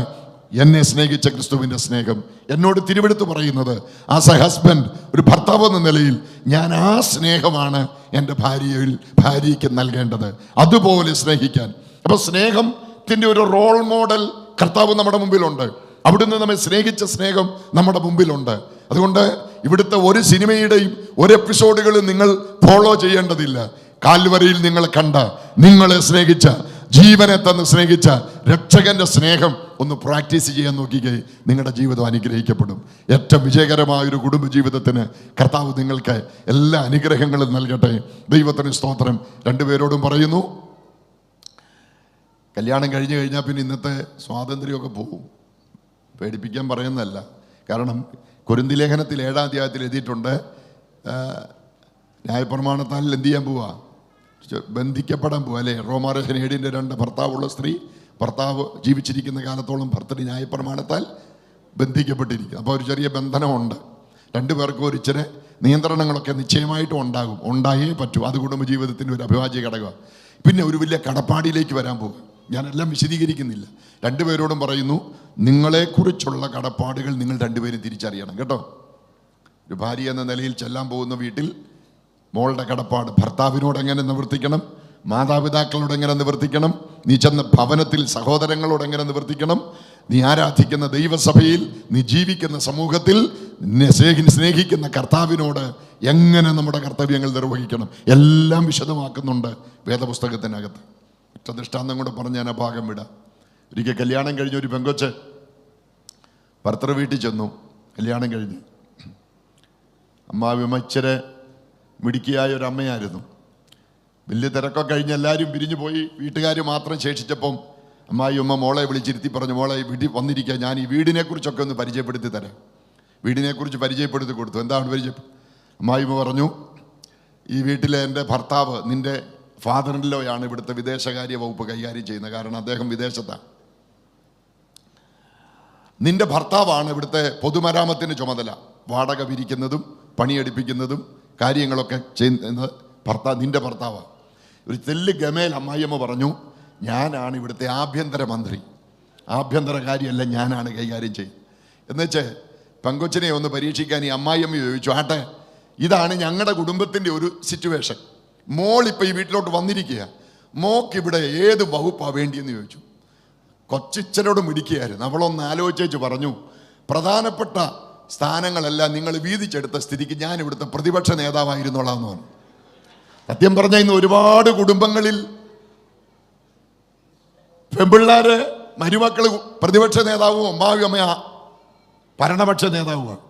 എന്നെ സ്നേഹിച്ച ക്രിസ്തുവിൻ്റെ സ്നേഹം. എന്നോട് തിരുവെടുത്ത് പറയുന്നത്, ആസ് എ ഹസ്ബൻഡ്, ഒരു ഭർത്താവ് എന്ന നിലയിൽ ഞാൻ ആ സ്നേഹമാണ് എൻ്റെ ഭാര്യയ്ക്ക് നൽകേണ്ടത്, അതുപോലെ സ്നേഹിക്കാൻ. അപ്പോൾ സ്നേഹത്തിൻ്റെ ഒരു റോൾ മോഡൽ കർത്താവ് നമ്മുടെ മുമ്പിലുണ്ട്. അവിടുന്ന് നമ്മെ സ്നേഹിച്ച സ്നേഹം നമ്മുടെ മുമ്പിലുണ്ട്. അതുകൊണ്ട് ഇവിടുത്തെ ഒരു സിനിമയുടെയും ഒരു എപ്പിസോഡുകളും നിങ്ങൾ ഫോളോ ചെയ്യേണ്ടതില്ല. കാൽവരിയിൽ നിങ്ങളെ കണ്ട, നിങ്ങളെ സ്നേഹിച്ച, ജീവനെ തന്ന് സ്നേഹിച്ച രക്ഷകന്റെ സ്നേഹം ഒന്ന് പ്രാക്ടീസ് ചെയ്യാൻ നോക്കിക്കേ, നിങ്ങളുടെ ജീവിതം അനുഗ്രഹിക്കപ്പെടും. ഏറ്റവും വിജയകരമായൊരു കുടുംബ ജീവിതത്തിന് കർത്താവ് നിങ്ങൾക്ക് എല്ലാ അനുഗ്രഹങ്ങളും നൽകട്ടെ. ദൈവത്തിന് സ്തോത്രം. രണ്ടുപേരോടും പറയുന്നു, കല്യാണം കഴിഞ്ഞു കഴിഞ്ഞാൽ പിന്നെ ഇന്നത്തെ സ്വാതന്ത്ര്യമൊക്കെ പോകും. പേടിപ്പിക്കാൻ പറയുന്നതല്ല. കാരണം കൊരിന്തി ലേഖനത്തിൽ 7-ാം അധ്യായത്തിൽ എഴുതിയിട്ടുണ്ട്, ന്യായപ്രമാണത്താൽ എന്ത് ചെയ്യാൻ പോവാ? ബന്ധിക്കപ്പെടാൻ പോവാ അല്ലേ? റോമാലേഖനം 7:2 ഭർത്താവുള്ള സ്ത്രീ ഭർത്താവ് ജീവിച്ചിരിക്കുന്ന കാലത്തോളം ഭർത്തൃ ന്യായപ്രമാണത്താൽ ബന്ധിക്കപ്പെട്ടിരിക്കും. അപ്പോൾ ഒരു ചെറിയ ബന്ധനമുണ്ട്. രണ്ടുപേർക്കും ഒരു ഇച്ചിരി നിയന്ത്രണങ്ങളൊക്കെ നിശ്ചയമായിട്ടും ഉണ്ടാകും, ഉണ്ടായേ പറ്റൂ. അത് കുടുംബജീവിതത്തിൻ്റെ ഒരു അഭിവാജ്യ ഘടകമാണ്. പിന്നെ ഒരു വലിയ കടപ്പാടിലേക്ക് വരാൻ പോകും. ഞാനെല്ലാം വിശദീകരിക്കുന്നില്ല. രണ്ടുപേരോടും പറയുന്നു, നിങ്ങളെക്കുറിച്ചുള്ള കടപ്പാടുകൾ നിങ്ങൾ രണ്ടുപേരും തിരിച്ചറിയണം കേട്ടോ. ഒരു ഭാര്യ എന്ന നിലയിൽ ചെല്ലാൻ പോകുന്ന വീട്ടിൽ മോളുടെ കടപ്പാട് ഭർത്താവിനോട് എങ്ങനെ നിവർത്തിക്കണം, മാതാപിതാക്കളോട് എങ്ങനെ നിവർത്തിക്കണം, നീ ചെന്ന ഭവനത്തിൽ സഹോദരങ്ങളോട് എങ്ങനെ നിവർത്തിക്കണം, നീ ആരാധിക്കുന്ന ദൈവസഭയിൽ, നീ ജീവിക്കുന്ന സമൂഹത്തിൽ, നിന്നെ സ്നേഹിക്കുന്ന കർത്താവിനോട് എങ്ങനെ നമ്മുടെ കർത്തവ്യങ്ങൾ നിർവഹിക്കണം, എല്ലാം വിശദമാക്കുന്നുണ്ട് വേദപുസ്തകത്തിനകത്ത്. ഒറ്റ ദൃഷ്ടാന്തം കൂടെ പറഞ്ഞ് ഞാൻ ആ ഭാഗം വിടാം. ഒരിക്കൽ കല്യാണം കഴിഞ്ഞ ഒരു പെങ്കൊച്ച് ഭർത്തൃ വീട്ടിൽ ചെന്നു. കല്യാണം കഴിഞ്ഞ് അമ്മാവിയമ്മ ഇച്ചിരി മിടുക്കിയായ ഒരു അമ്മയായിരുന്നു. വലിയ തിരക്കൊക്കെ കഴിഞ്ഞ് എല്ലാവരും പിരിഞ്ഞു പോയി, വീട്ടുകാർ മാത്രം ശേഷിച്ചപ്പം അമ്മായിയമ്മ മോളെ വിളിച്ചിരുത്തി പറഞ്ഞു, മോളെ വീട്ടിൽ വന്നിരിക്കുക, ഞാൻ ഈ വീടിനെക്കുറിച്ചൊക്കെ ഒന്ന് പരിചയപ്പെടുത്തി തരാം. വീടിനെക്കുറിച്ച് പരിചയപ്പെടുത്തി കൊടുത്തു. എന്താണ് പരിചയപ്പെടും? അമ്മായിയമ്മ പറഞ്ഞു, ഈ വീട്ടിലെ എൻ്റെ ഭർത്താവ്, നിൻ്റെ ഫാദറിൻലോയാണ് ഇവിടുത്തെ വിദേശകാര്യ വകുപ്പ് കൈകാര്യം ചെയ്യുന്നത്. കാരണം അദ്ദേഹം വിദേശത്താണ്. നിൻ്റെ ഭർത്താവാണ് ഇവിടുത്തെ പൊതുമരാമത്തിന് ചുമതല, വാടക പിരിക്കുന്നതും പണിയെടുപ്പിക്കുന്നതും കാര്യങ്ങളൊക്കെ ചെയ്യുന്നത് നിൻ്റെ ഭർത്താവാണ്. ഒരു തെല്ല് ഗമേൽ അമ്മായിയമ്മ പറഞ്ഞു, ഞാനാണ് ഇവിടുത്തെ ആഭ്യന്തര മന്ത്രി, ആഭ്യന്തര കാര്യമെല്ലാം ഞാനാണ് കൈകാര്യം ചെയ്യും. എന്നുവെച്ച് പെങ്കൊച്ചിനെ ഒന്ന് പരീക്ഷിക്കാൻ ഈ അമ്മായിയമ്മ ചോദിച്ചു, ആട്ടെ ഇതാണ് ഞങ്ങളുടെ കുടുംബത്തിൻ്റെ ഒരു സിറ്റുവേഷൻ, മോളിപ്പോൾ ഈ വീട്ടിലോട്ട് വന്നിരിക്കുക, മോക്കിവിടെ ഏത് വകുപ്പാണ് വേണ്ടിയെന്ന് ചോദിച്ചു. കൊച്ചിച്ചനോട് മിടിക്കുകയായിരുന്നു. അവളൊന്ന് ആലോചിച്ചു പറഞ്ഞു, പ്രധാനപ്പെട്ട സ്ഥാനങ്ങളെല്ലാം നിങ്ങൾ വീതിച്ചെടുത്ത സ്ഥിതിക്ക് ഞാൻ ഇവിടുത്തെ പ്രതിപക്ഷ നേതാവായിരുന്നോളാന്ന് പറഞ്ഞു. സത്യം പറഞ്ഞാൽ ഇന്ന് ഒരുപാട് കുടുംബങ്ങളിൽ പെൺപിള്ളേര് മരുമക്കള് പ്രതിപക്ഷ നേതാവും അമ്മാവിയമ്മ ഭരണപക്ഷ നേതാവുമാണ്.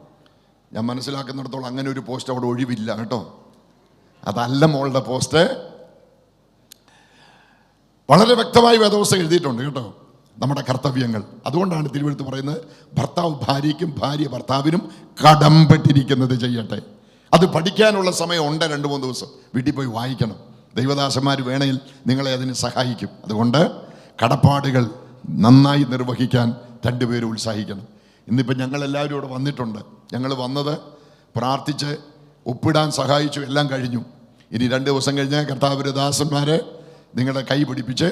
ഞാൻ മനസ്സിലാക്കുന്നിടത്തോളം അങ്ങനെ ഒരു പോസ്റ്റ് അവിടെ ഒഴിവില്ല കേട്ടോ. അതല്ല മോളുടെ പോസ്റ്റ്. വളരെ വ്യക്തമായി വേദപുസ്തകം എഴുതിയിട്ടുണ്ട് കേട്ടോ നമ്മുടെ കർത്തവ്യങ്ങൾ. അതുകൊണ്ടാണ് തിരുവെഴുത്ത് പറയുന്നത്, ഭർത്താവ് ഭാര്യയ്ക്കും ഭാര്യ ഭർത്താവിനും കടംപെട്ടിരിക്കുന്നത് ചെയ്യട്ടെ. അത് പഠിക്കാനുള്ള സമയം ഉണ്ട്. 2-3 ദിവസം വീട്ടിൽ പോയി വായിക്കണം. ദൈവദാസന്മാർ വേണേൽ നിങ്ങളെ അതിന് സഹായിക്കും. അതുകൊണ്ട് കടപ്പാടുകൾ നന്നായി നിർവഹിക്കാൻ രണ്ടുപേരും ഉത്സാഹിക്കണം. ഇന്നിപ്പോൾ ഞങ്ങളെല്ലാവരും ഇവിടെ വന്നിട്ടുണ്ട്. ഞങ്ങൾ വന്നത് പ്രാർത്ഥിച്ച് ഒപ്പിടാൻ സഹായിച്ചു, എല്ലാം കഴിഞ്ഞു. ഇനി 2 ദിവസം കഴിഞ്ഞ് കർത്താവിൻ്റെ ദാസന്മാരെ നിങ്ങളുടെ കൈ പിടിപ്പിച്ച്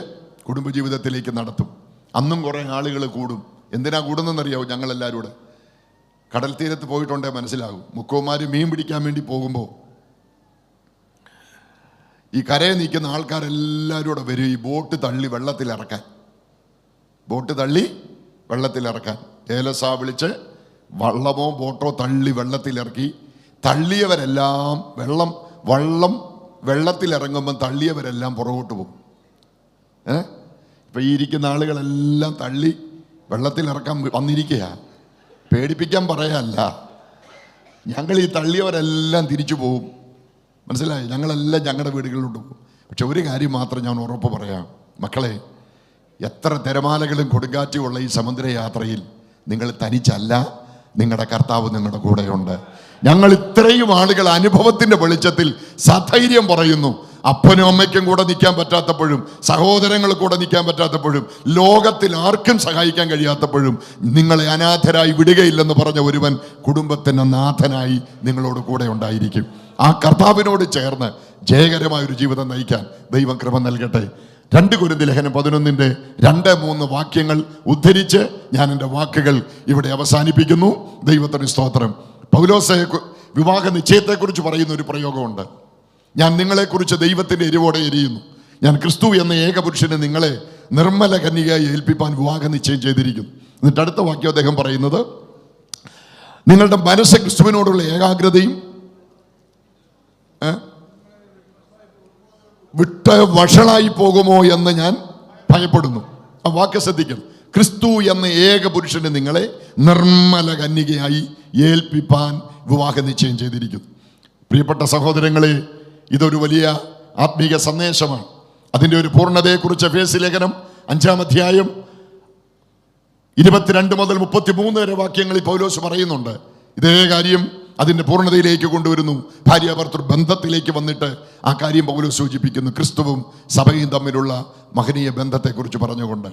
കുടുംബജീവിതത്തിലേക്ക് നടത്തും. അന്നും കുറേ ആളുകൾ കൂടും. എന്തിനാ കൂടുന്നതെന്നറിയാവോ? ഞങ്ങളെല്ലാവരും കൂടെ കടൽ തീരത്ത് പോയിട്ടുണ്ടേ മനസ്സിലാകും. മുക്കോമാർ മീൻ പിടിക്കാൻ വേണ്ടി പോകുമ്പോൾ ഈ കരയെ നിൽക്കുന്ന ആൾക്കാരെല്ലാവരും കൂടെ വരും ഈ ബോട്ട് തള്ളി വെള്ളത്തിലിറക്കാൻ. ഏലസാ വിളിച്ച് വള്ളമോ ബോട്ടോ തള്ളി വെള്ളത്തിലിറക്കി. തള്ളിയവരെല്ലാം വള്ളം വെള്ളത്തിലിറങ്ങുമ്പം തള്ളിയവരെല്ലാം പുറകോട്ട് പോകും. ഇപ്പം ഈ ഇരിക്കുന്ന ആളുകളെല്ലാം തള്ളി വെള്ളത്തിലിറക്കാൻ വന്നിരിക്കുക. പേടിപ്പിക്കാൻ പറയല്ല, ഞങ്ങൾ ഈ തള്ളിയവരെല്ലാം തിരിച്ചു പോകും. മനസ്സിലായി? ഞങ്ങളെല്ലാം ഞങ്ങളുടെ വീടുകളിലോട്ട് പോകും. പക്ഷെ ഒരു കാര്യം മാത്രം ഞാൻ ഉറപ്പ് പറയാം, മക്കളെ, എത്ര തിരമാലകളും കൊടുങ്കാറ്റുമുള്ള ഈ സമുദ്രയാത്രയിൽ നിങ്ങൾ തനിച്ചല്ല, നിങ്ങളുടെ കർത്താവ് നിങ്ങളുടെ കൂടെയുണ്ട്. ഞങ്ങൾ ഇത്രയും ആളുകൾ അനുഭവത്തിൻ്റെ വെളിച്ചത്തിൽ സധൈര്യം പറയുന്നു, അപ്പനും അമ്മയ്ക്കും കൂടെ നിൽക്കാൻ പറ്റാത്തപ്പോഴും, സഹോദരങ്ങൾ കൂടെ നിൽക്കാൻ പറ്റാത്തപ്പോഴും, ലോകത്തിൽ ആർക്കും സഹായിക്കാൻ കഴിയാത്തപ്പോഴും നിങ്ങളെ അനാഥരായി വിടുകയില്ലെന്ന് പറഞ്ഞ ഒരുവൻ കുടുംബത്തിന് നാഥനായി നിങ്ങളോട് കൂടെ ഉണ്ടായിരിക്കും. ആ കർത്താവിനോട് ചേർന്ന് ജയകരമായൊരു ജീവിതം നയിക്കാൻ ദൈവം കൃപ നൽകട്ടെ. 2 കൊരിന്ത്യർ ലേഖനം 11:2-3 വാക്യങ്ങൾ ഉദ്ധരിച്ച് ഞാൻ എൻ്റെ വാക്കുകൾ ഇവിടെ അവസാനിപ്പിക്കുന്നു. ദൈവത്തിന് സ്തോത്രം. പൗലോസ് വിവാഹ നിശ്ചയത്തെക്കുറിച്ച് പറയുന്ന ഒരു പ്രയോഗമുണ്ട്. ഞാൻ നിങ്ങളെക്കുറിച്ച് ദൈവത്തിൻ്റെ എരിവോടെ എരിയുന്നു. ഞാൻ ക്രിസ്തു എന്ന ഏകപുരുഷനെ നിങ്ങളെ നിർമ്മല കന്യകയായി ഏൽപ്പിപ്പാൻ വിവാഹ നിശ്ചയം ചെയ്തിരിക്കുന്നു. എന്നിട്ട് അടുത്ത വാക്യം അദ്ദേഹം പറയുന്നത്, നിങ്ങളുടെ മനസ്സ് ക്രിസ്തുവിനോടുള്ള ഏകാഗ്രതയും വിട്ട് വഷളായി പോകുമോ എന്ന് ഞാൻ ഭയപ്പെടുന്നു. ആ വാക്യം ശ്രദ്ധിക്കണം. ക്രിസ്തു എന്ന ഏക പുരുഷന് നിങ്ങളെ നിർമ്മല കന്യകയായി ഏൽപ്പിപ്പാൻ വിവാഹ നിശ്ചയം ചെയ്തിരിക്കുന്നു. പ്രിയപ്പെട്ട സഹോദരങ്ങളെ, ഇതൊരു വലിയ ആത്മീക സന്ദേശമാണ്. അതിൻ്റെ ഒരു പൂർണ്ണതയെക്കുറിച്ച് എഫേസ്യ ലേഖനം 5-ാം അധ്യായം 22 മുതൽ 33 വരെ വാക്യങ്ങളിൽ പൗലോസ് പറയുന്നുണ്ട്. ഇതേ കാര്യം അതിൻ്റെ പൂർണ്ണതയിലേക്ക് കൊണ്ടുവരുന്നു. ഭാര്യാഭർത്തൃ ബന്ധത്തിലേക്ക് വന്നിട്ട് ആ കാര്യം പൗലോസ് സൂചിപ്പിക്കുന്നു. ക്രിസ്തുവും സഭയും തമ്മിലുള്ള മഹനീയ ബന്ധത്തെക്കുറിച്ച് പറഞ്ഞുകൊണ്ട്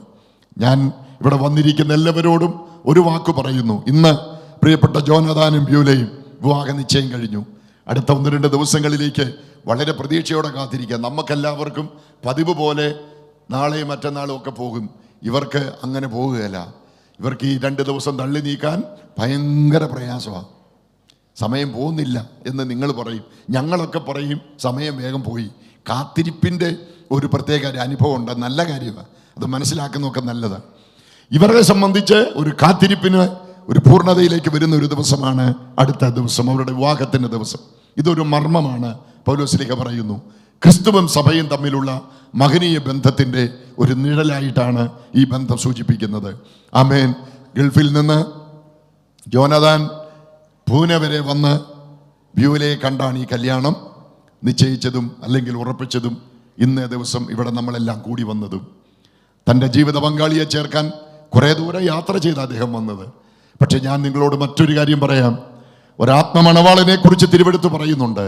ഞാൻ ഇവിടെ വന്നിരിക്കുന്ന എല്ലാവരോടും ഒരു വാക്ക് പറയുന്നു. ഇന്ന് പ്രിയപ്പെട്ട ജോനഥാനും ബ്യൂലയും വിവാഹ നിശ്ചയം കഴിഞ്ഞു. അടുത്ത 1-2 ദിവസങ്ങളിലേക്ക് വളരെ പ്രതീക്ഷയോടെ കാത്തിരിക്കുക. നമുക്കെല്ലാവർക്കും പതിവ് പോലെ നാളെയും മറ്റന്നാളും ഒക്കെ പോകും. ഇവർക്ക് അങ്ങനെ പോകുകയല്ല. ഇവർക്ക് ഈ 2 ദിവസം തള്ളി നീക്കാൻ ഭയങ്കര പ്രയാസമാണ്. സമയം പോകുന്നില്ല എന്ന് നിങ്ങൾ പറയും, ഞങ്ങളൊക്കെ പറയും സമയം വേഗം പോയി. കാത്തിരിപ്പിൻ്റെ ഒരു പ്രത്യേക അനുഭവം ഉണ്ട്. നല്ല കാര്യമാണ്, അത് മനസ്സിലാക്കുന്നതൊക്കെ നല്ലതാണ്. ഇവരെ സംബന്ധിച്ച് ഒരു കാത്തിരിപ്പിന് ഒരു പൂർണ്ണതയിലേക്ക് വരുന്ന ഒരു ദിവസമാണ് അടുത്ത ദിവസം, അവരുടെ വിവാഹത്തിൻ്റെ ദിവസം. ഇതൊരു മർമ്മമാണ്. പൗലോസ്ലീഹ പറയുന്നു, ക്രിസ്തുവും സഭയും തമ്മിലുള്ള മഹനീയ ബന്ധത്തിൻ്റെ ഒരു നിഴലായിട്ടാണ് ഈ ബന്ധം സൂചിപ്പിക്കുന്നത്. ആമേൻ. ഗൾഫിൽ നിന്ന് ജോനഥാൻ പൂനെ വരെ വന്ന് ബ്യൂലയെ കണ്ടാണ് ഈ കല്യാണം നിശ്ചയിച്ചതും അല്ലെങ്കിൽ ഉറപ്പിച്ചതും ഇന്നേ ദിവസം ഇവിടെ നമ്മളെല്ലാം കൂടി വന്നതും. തൻ്റെ ജീവിത പങ്കാളിയെ ചേർക്കാൻ കുറേ ദൂരം യാത്ര ചെയ്ത് അദ്ദേഹം വന്നത്. പക്ഷെ ഞാൻ നിങ്ങളോട് മറ്റൊരു കാര്യം പറയാം. ഒരാത്മമണവാളനെ കുറിച്ച് തിരുവെടുത്ത് പറയുന്നുണ്ട്.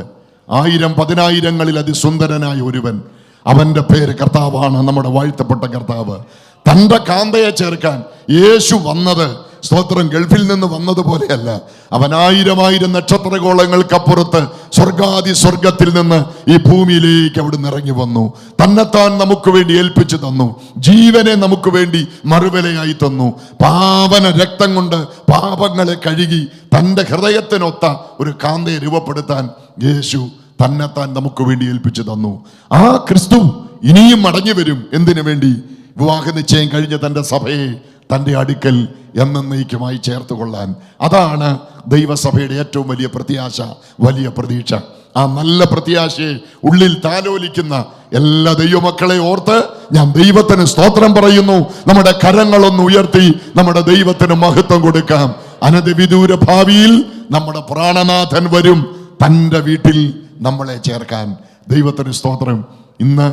1000-10,000ങ്ങളിൽ അതിസുന്ദരനായ ഒരുവൻ, അവൻ്റെ പേര് കർത്താവാണ്, നമ്മുടെ വാഴ്ത്തപ്പെട്ട കർത്താവ്. തൻ്റെ കാന്തയെ ചേർക്കാൻ യേശു വന്നത് സ്തോത്രം ഗൾഫിൽ നിന്ന് വന്നതുപോലെയല്ല. അവൻ 1000 നക്ഷത്രഗോളങ്ങൾക്കപ്പുറത്ത് സ്വർഗത്തിൽ നിന്ന് ഈ ഭൂമിയിലേക്ക് അവിടുന്ന് ഇറങ്ങി വന്നു. തന്നെത്താൻ നമുക്ക് വേണ്ടി ഏൽപ്പിച്ചു തന്നു. ജീവനെ നമുക്ക് വേണ്ടി മറുവിലയായി തന്നു. പാവന രക്തം കൊണ്ട് പാപങ്ങളെ കഴുകി തൻ്റെ ഹൃദയത്തിനൊത്ത ഒരു കാന്തയെ രൂപപ്പെടുത്താൻ യേശു തന്നെത്താൻ നമുക്ക് വേണ്ടി ഏൽപ്പിച്ചു തന്നു. ആ ക്രിസ്തു ഇനിയും മടങ്ങി വരും. എന്തിനു വേണ്ടി? വിവാഹ നിശ്ചയം കഴിഞ്ഞ തൻ്റെ സഭയെ തൻ്റെ അടുക്കൽ എന്നേക്കുമായി ചേർത്ത് കൊള്ളാൻ. അതാണ് ദൈവസഭയുടെ ഏറ്റവും വലിയ പ്രത്യാശ, വലിയ പ്രതീക്ഷ. ആ നല്ല പ്രത്യാശയെ ഉള്ളിൽ താലോലിക്കുന്ന എല്ലാ ദൈവമക്കളെ ഓർത്ത് ഞാൻ ദൈവത്തിന് സ്തോത്രം പറയുന്നു. നമ്മുടെ കരങ്ങളൊന്ന് ഉയർത്തി നമ്മുടെ ദൈവത്തിന് മഹത്വം കൊടുക്കാം. അനധിവിദൂര ഭാവിയിൽ നമ്മുടെ പ്രാണനാഥൻ വരും തൻ്റെ വീട്ടിൽ നമ്മളെ ചേർക്കാൻ. ദൈവത്തിന് സ്തോത്രം. ഇന്ന്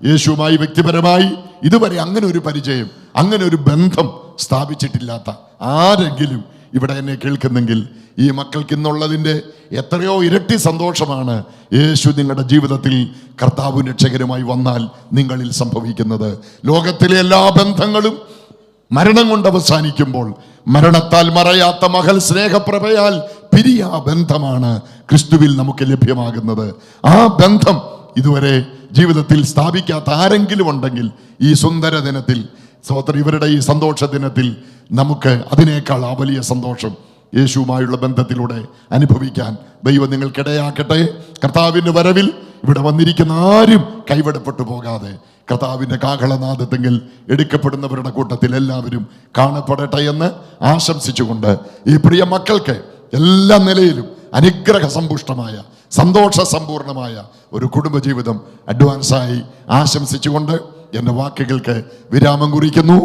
യേശുവുമായി വ്യക്തിപരമായി ഇതുവരെ അങ്ങനെ ഒരു പരിചയം, അങ്ങനെ ഒരു ബന്ധം സ്ഥാപിച്ചിട്ടില്ലാത്ത ആരെങ്കിലും ഇവിടെ എന്നെ കേൾക്കുന്നെങ്കിൽ ഈ മക്കൾക്ക് ഇന്നുള്ളതിൻ്റെ എത്രയോ ഇരട്ടി സന്തോഷമാണ് യേശു നിങ്ങളുടെ ജീവിതത്തിൽ കർത്താവും രക്ഷകരുമായി വന്നാൽ നിങ്ങളിൽ സംഭവിക്കുന്നത്. ലോകത്തിലെ എല്ലാ ബന്ധങ്ങളും മരണം കൊണ്ട് അവസാനിക്കുമ്പോൾ മരണത്താൽ മറയാത്ത മകൾ സ്നേഹപ്രഭയാൽ പിരിയാ ബന്ധമാണ് ക്രിസ്തുവിൽ നമുക്ക് ലഭ്യമാകുന്നത്. ആ ബന്ധം ഇതുവരെ ജീവിതത്തിൽ സ്ഥാപിക്കാത്ത ആരെങ്കിലും ഉണ്ടെങ്കിൽ ഈ സുന്ദര ദിനത്തിൽ, സഹോദരൻ, ഇവരുടെ ഈ സന്തോഷ ദിനത്തിൽ നമുക്ക് അതിനേക്കാൾ ആ വലിയ സന്തോഷം യേശുവുമായുള്ള ബന്ധത്തിലൂടെ അനുഭവിക്കാൻ ദൈവം നിങ്ങൾക്കിടയാക്കട്ടെ. കർത്താവിൻ്റെ വരവിൽ ഇവിടെ വന്നിരിക്കുന്ന ആരും കൈവിടപ്പെട്ടു പോകാതെ കർത്താവിൻ്റെ കാഹളനാദത്തെങ്കിൽ എടുക്കപ്പെടുന്നവരുടെ കൂട്ടത്തിൽ എല്ലാവരും കാണപ്പെടട്ടെ എന്ന് ആശംസിച്ചുകൊണ്ട് ഈ പ്രിയ മക്കൾക്ക് എല്ലാ നിലയിലും അനുഗ്രഹ സമ്പുഷ്ടമായ സന്തോഷ സമ്പൂർണമായ ഒരു കുടുംബജീവിതം അഡ്വാൻസായി ആശംസിച്ചുകൊണ്ട് എൻ്റെ വാക്കുകൾക്ക് വിരാമം കുറിക്കുന്നു.